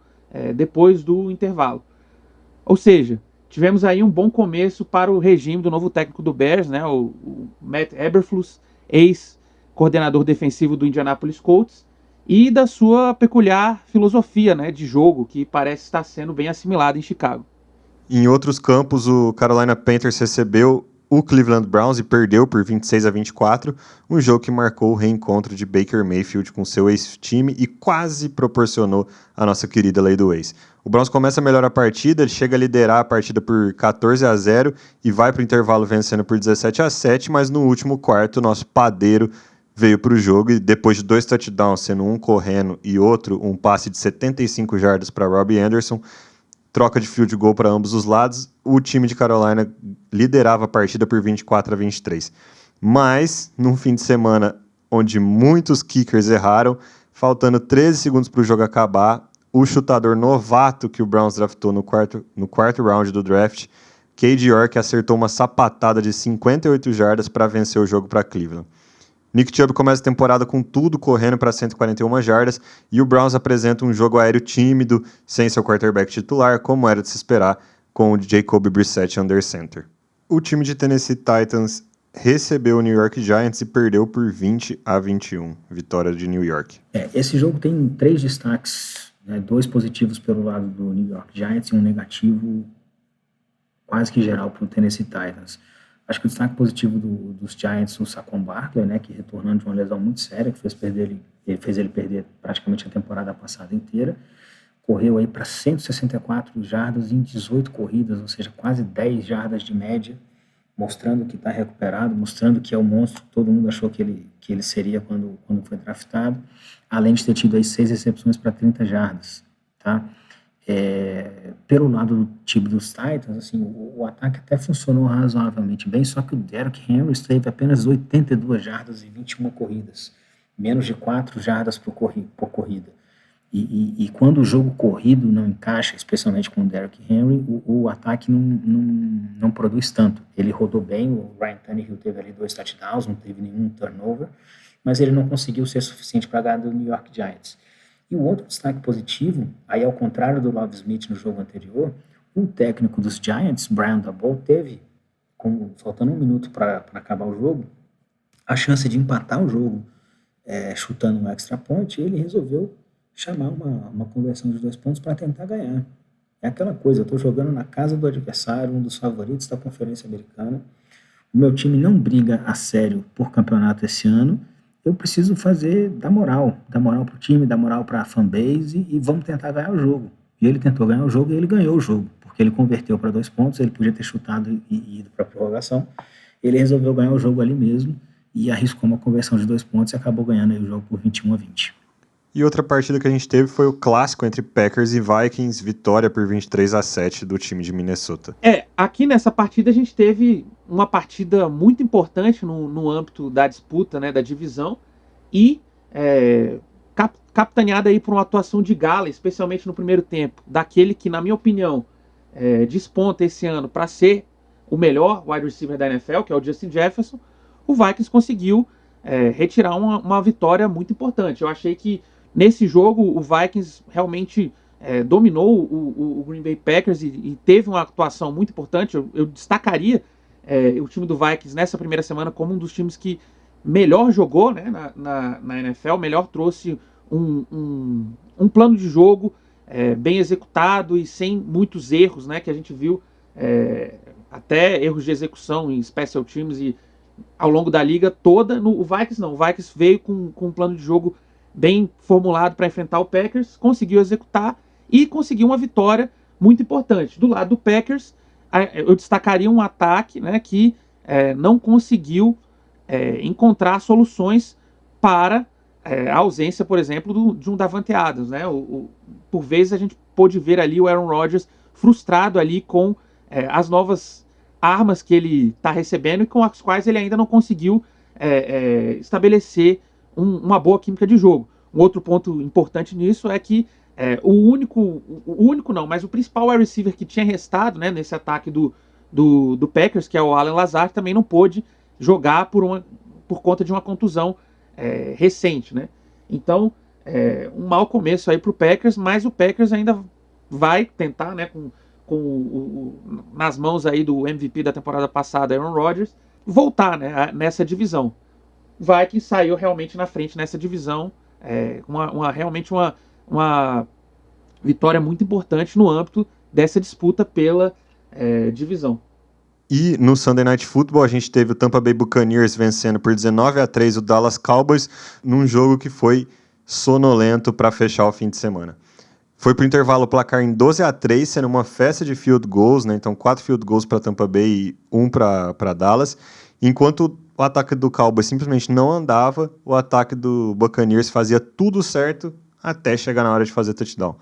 depois do intervalo. Ou seja, tivemos aí um bom começo para o regime do novo técnico do Bears, né, o Matt Eberflus, ex-coordenador defensivo do Indianapolis Colts, e da sua peculiar filosofia, né, de jogo, que parece estar sendo bem assimilada em Chicago. Em outros campos, o Carolina Panthers recebeu o Cleveland Browns e perdeu por 26-24, um jogo que marcou o reencontro de Baker Mayfield com seu ex-time e quase proporcionou a nossa querida lei do ex. O Browns começa melhor a partida, ele chega a liderar a partida por 14-0 e vai para o intervalo vencendo por 17-7, mas no último quarto o nosso padeiro veio para o jogo e depois de 2 touchdowns, sendo um correndo e outro um passe de 75 jardas para Robbie Anderson, troca de field goal para ambos os lados, o time de Carolina liderava a partida por 24-23. Mas, num fim de semana onde muitos kickers erraram, faltando 13 segundos para o jogo acabar, o chutador novato que o Browns draftou no quarto round do draft, Cade York, acertou uma sapatada de 58 jardas para vencer o jogo para Cleveland. Nick Chubb começa a temporada com tudo, correndo para 141 jardas, e o Browns apresenta um jogo aéreo tímido, sem seu quarterback titular, como era de se esperar, com o Jacoby Brissett under center. O time de Tennessee Titans recebeu o New York Giants e perdeu por 20-21, vitória de New York. Esse jogo tem 3 destaques, né, 2 positivos pelo lado do New York Giants e um negativo quase que geral para o Tennessee Titans. Acho que o destaque positivo dos Giants, o Saquon Barkley, né, que retornando de uma lesão muito séria, que fez ele perder praticamente a temporada passada inteira, correu aí para 164 jardas em 18 corridas, ou seja, quase 10 jardas de média, mostrando que está recuperado, mostrando que é o monstro que todo mundo achou que ele seria quando foi draftado, além de ter tido aí 6 recepções para 30 jardas, tá? Pelo lado do time dos Titans, assim, o ataque até funcionou razoavelmente bem, só que o Derrick Henry teve apenas 82 jardas em 21 corridas, menos de 4 jardas por corrida. E quando o jogo corrido não encaixa, especialmente com o Derrick Henry, o ataque não produz tanto. Ele rodou bem, o Ryan Tannehill teve ali 2 touchdowns, não teve nenhum turnover, mas ele não conseguiu ser suficiente para ganhar do New York Giants. E o outro destaque positivo, aí ao contrário do Love Smith no jogo anterior, o técnico dos Giants, Brian Daboll, teve, faltando 1 minuto para acabar o jogo, a chance de empatar o jogo chutando um extra point, e ele resolveu chamar uma conversão de 2 pontos para tentar ganhar. É aquela coisa, eu estou jogando na casa do adversário, um dos favoritos da Conferência Americana, o meu time não briga a sério por campeonato esse ano, eu preciso dar moral para o time, dar moral para a fanbase e vamos tentar ganhar o jogo. E ele tentou ganhar o jogo e ele ganhou o jogo, porque ele converteu para 2 pontos, ele podia ter chutado e ido para a prorrogação, ele resolveu ganhar o jogo ali mesmo e arriscou uma conversão de 2 pontos e acabou ganhando aí o jogo por 21-20. E outra partida que a gente teve foi o clássico entre Packers e Vikings, vitória por 23-7 do time de Minnesota. Aqui nessa partida a gente teve uma partida muito importante no âmbito da disputa, né, da divisão, e capitaneada aí por uma atuação de gala, especialmente no primeiro tempo, daquele que, na minha opinião, desponta esse ano para ser o melhor wide receiver da NFL, que é o Justin Jefferson. O Vikings conseguiu retirar uma vitória muito importante. Eu achei que nesse jogo o Vikings realmente dominou o Green Bay Packers e teve uma atuação muito importante. Eu destacaria o time do Vikings nessa primeira semana como um dos times que melhor jogou, né, na NFL, melhor trouxe um plano de jogo bem executado e sem muitos erros, né, que a gente viu até erros de execução em special teams e ao longo da liga toda. O Vikings veio com um plano de jogo bem formulado para enfrentar o Packers, conseguiu executar e conseguiu uma vitória muito importante. Do lado do Packers, eu destacaria um ataque, né, que não conseguiu encontrar soluções para a ausência, por exemplo, de um Davante Adams, né? Por vezes a gente pôde ver ali o Aaron Rodgers frustrado ali com as novas armas que ele está recebendo e com as quais ele ainda não conseguiu estabelecer uma boa química de jogo. Um outro ponto importante nisso é que mas o principal wide receiver que tinha restado, né, nesse ataque do Packers, que é o Allen Lazard, também não pôde jogar por conta de uma contusão recente, né? Então, um mau começo aí para o Packers, mas o Packers ainda vai tentar, né, nas mãos aí do MVP da temporada passada, Aaron Rodgers, voltar, né, nessa divisão. Vai que saiu realmente na frente nessa divisão, realmente uma vitória muito importante no âmbito dessa disputa pela divisão. E no Sunday Night Football a gente teve o Tampa Bay Buccaneers vencendo por 19-3 o Dallas Cowboys num jogo que foi sonolento para fechar o fim de semana. Foi pro intervalo o placar em 12-3, sendo uma festa de field goals, né? Então 4 field goals para Tampa Bay e 1 para Dallas, enquanto o ataque do Cowboys simplesmente não andava, o ataque do Buccaneers fazia tudo certo até chegar na hora de fazer touchdown.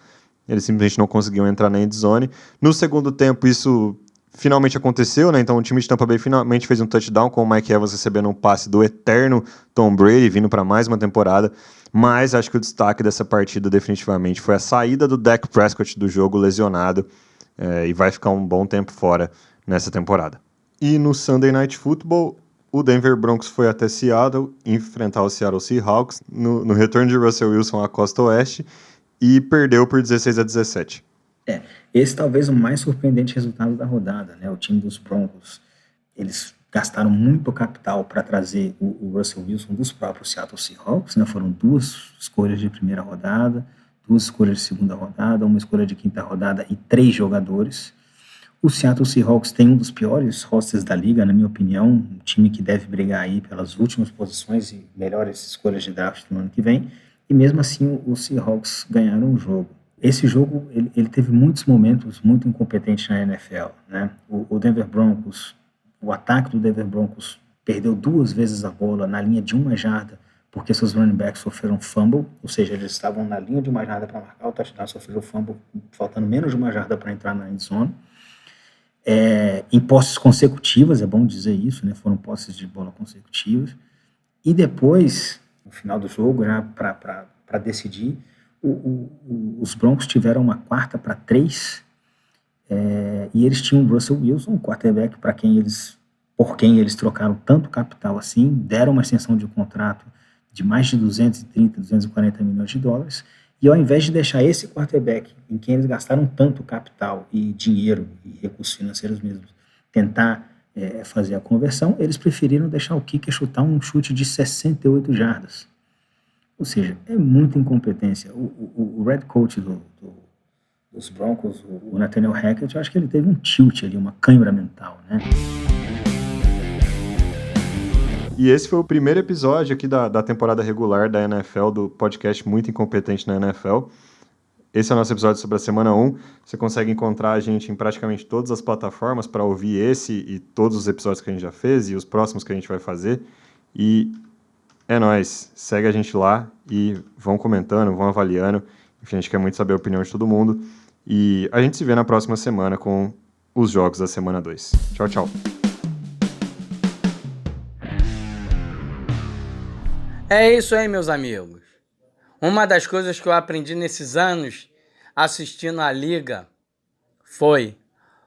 Eles simplesmente não conseguiam entrar na endzone. No segundo tempo isso finalmente aconteceu, né? Então o time de Tampa Bay finalmente fez um touchdown com o Mike Evans recebendo um passe do eterno Tom Brady, vindo para mais uma temporada. Mas acho que o destaque dessa partida definitivamente foi a saída do Dak Prescott do jogo lesionado e vai ficar um bom tempo fora nessa temporada. E no Sunday Night Football, o Denver Broncos foi até Seattle enfrentar o Seattle Seahawks no retorno de Russell Wilson à costa oeste e perdeu por 16-17. Esse talvez o mais surpreendente resultado da rodada, né? O time dos Broncos, eles gastaram muito capital para trazer o Russell Wilson dos próprios Seattle Seahawks, né? Foram 2 escolhas de primeira rodada, 2 escolhas de segunda rodada, 1 escolha de quinta rodada e 3 jogadores. O Seattle Seahawks tem um dos piores rosters da liga, na minha opinião, um time que deve brigar aí pelas últimas posições e melhores escolhas de draft no ano que vem, e mesmo assim os Seahawks ganharam o jogo. Esse jogo, ele teve muitos momentos muito incompetentes na NFL, né? O Denver Broncos, o ataque do Denver Broncos perdeu 2 vezes a bola na linha de 1 jarda, porque seus running backs sofreram fumble, ou seja, eles estavam na linha de 1 jarda para marcar o touchdown, sofreram fumble, faltando menos de 1 jarda para entrar na end zone. Em posses consecutivas, é bom dizer isso, né? Foram posses de bola consecutivas. E depois, no final do jogo, já para decidir, os Broncos tiveram uma 4ª para 3, e eles tinham o Russell Wilson, um quarterback por quem eles trocaram tanto capital assim, deram uma extensão de contrato de mais de 230, 240 milhões de dólares, e ao invés de deixar esse quarterback, em quem eles gastaram tanto capital e dinheiro e recursos financeiros mesmos, tentar fazer a conversão, eles preferiram deixar o kicker chutar um chute de 68 jardas. Ou seja, é muita incompetência. O head coach dos Broncos, o Nathaniel Hackett, eu acho que ele teve um tilt ali, uma cãibra mental, né? E esse foi o primeiro episódio aqui da temporada regular da NFL, do podcast Muito Incompetente na NFL. Esse é o nosso episódio sobre a semana 1. Você consegue encontrar a gente em praticamente todas as plataformas para ouvir esse e todos os episódios que a gente já fez e os próximos que a gente vai fazer. E é nóis. Segue a gente lá e vão comentando, vão avaliando. Enfim, a gente quer muito saber a opinião de todo mundo. E a gente se vê na próxima semana com os jogos da semana 2. Tchau, tchau. É isso aí, meus amigos. Uma das coisas que eu aprendi nesses anos assistindo a liga foi: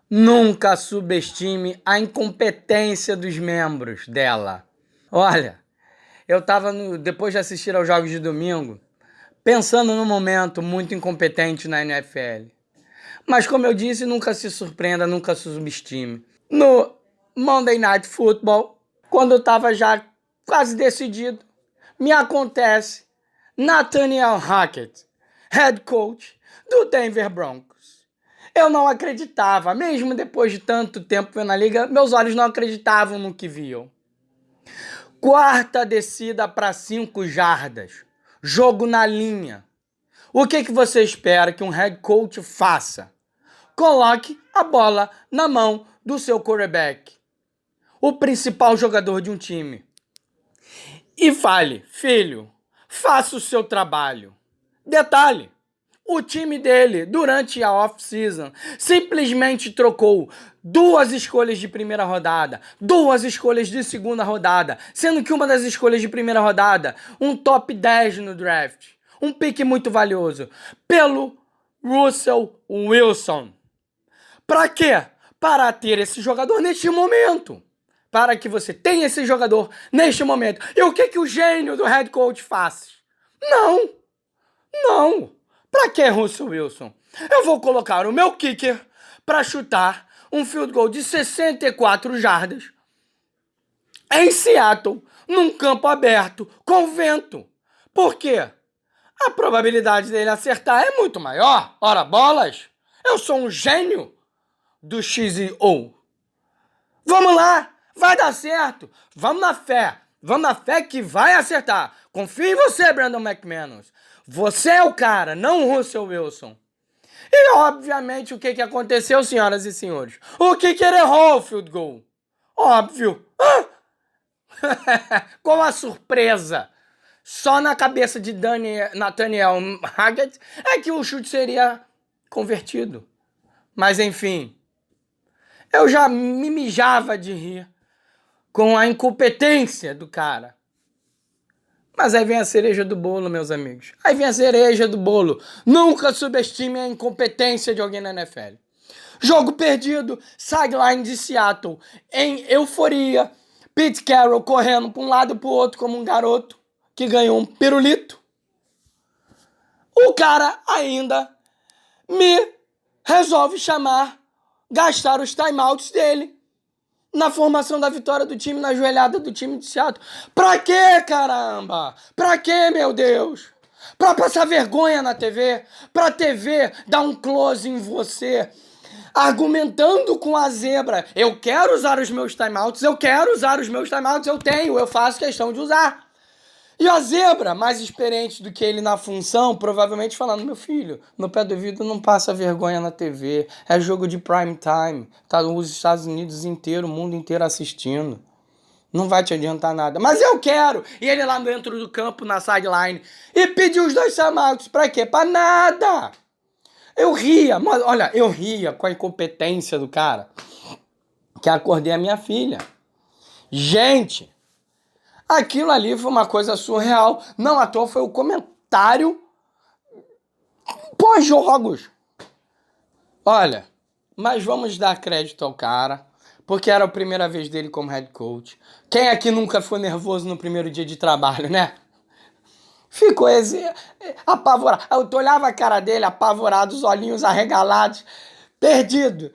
nunca subestime a incompetência dos membros dela. Olha, eu estava, depois de assistir aos jogos de domingo, pensando num momento muito incompetente na NFL. Mas como eu disse, nunca se surpreenda, nunca se subestime. No Monday Night Football, quando eu estava já quase decidido, me acontece Nathaniel Hackett, head coach do Denver Broncos. Eu não acreditava, mesmo depois de tanto tempo vendo a liga, meus olhos não acreditavam no que viam. 4ª descida para 5 jardas, jogo na linha. O que você espera que um head coach faça? Coloque a bola na mão do seu quarterback, o principal jogador de um time. E fale: filho, faça o seu trabalho. Detalhe: o time dele, durante a off-season, simplesmente trocou 2 escolhas de primeira rodada, 2 escolhas de segunda rodada, sendo que uma das escolhas de primeira rodada, um top 10 no draft, um pique muito valioso, pelo Russell Wilson. Para quê? Para ter esse jogador neste momento. Para que você tenha esse jogador neste momento. E o que o gênio do head coach faz? Não. Para que Russell Wilson? Eu vou colocar o meu kicker para chutar um field goal de 64 jardas em Seattle, num campo aberto, com vento. Por quê? A probabilidade dele acertar é muito maior. Ora bolas, eu sou um gênio do XO. Vamos lá. Vai dar certo. Vamos na fé que vai acertar. Confia em você, Brandon McManus. Você é o cara, não o Russell Wilson. E, obviamente, o que aconteceu, senhoras e senhores? O kicker errou o field goal. Óbvio. Com a surpresa. Só na cabeça de Nathaniel Hackett é que o chute seria convertido. Mas, enfim, eu já me mijava de rir com a incompetência do cara. Mas aí vem a cereja do bolo, meus amigos. Aí vem a cereja do bolo. Nunca subestime a incompetência de alguém na NFL. Jogo perdido, sideline de Seattle, em euforia, Pete Carroll correndo para um lado e para o outro como um garoto que ganhou um pirulito. O cara ainda me resolve gastar os timeouts dele na formação da vitória do time, na joelhada do time de Seattle. Pra quê, caramba? Pra quê, meu Deus? Pra passar vergonha na TV? Pra TV dar um close em você? Argumentando com a zebra. Eu quero usar os meus timeouts, eu tenho, eu faço questão de usar. E a zebra, mais experiente do que ele na função, provavelmente falando, meu filho, no pé do ouvido não passa vergonha na TV, é jogo de prime time, tá os Estados Unidos inteiro, o mundo inteiro assistindo. Não vai te adiantar nada. Mas eu quero! E ele lá dentro do campo, na sideline, e pediu os 2 timeouts. Pra quê? Pra nada! Eu ria, mas olha, eu ria com a incompetência do cara, que acordei a minha filha. Gente, aquilo ali foi uma coisa surreal. Não à toa foi o comentário pós-jogos. Olha, mas vamos dar crédito ao cara, porque era a primeira vez dele como head coach. Quem aqui nunca foi nervoso no primeiro dia de trabalho, né? Ficou apavorado. Eu olhava a cara dele, apavorado, os olhinhos arregalados, perdido,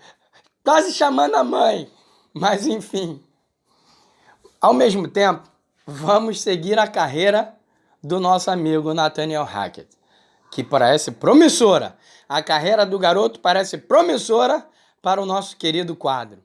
quase chamando a mãe. Mas enfim, ao mesmo tempo, vamos seguir a carreira do nosso amigo Nathaniel Hackett, que parece promissora. A carreira do garoto parece promissora para o nosso querido quadro.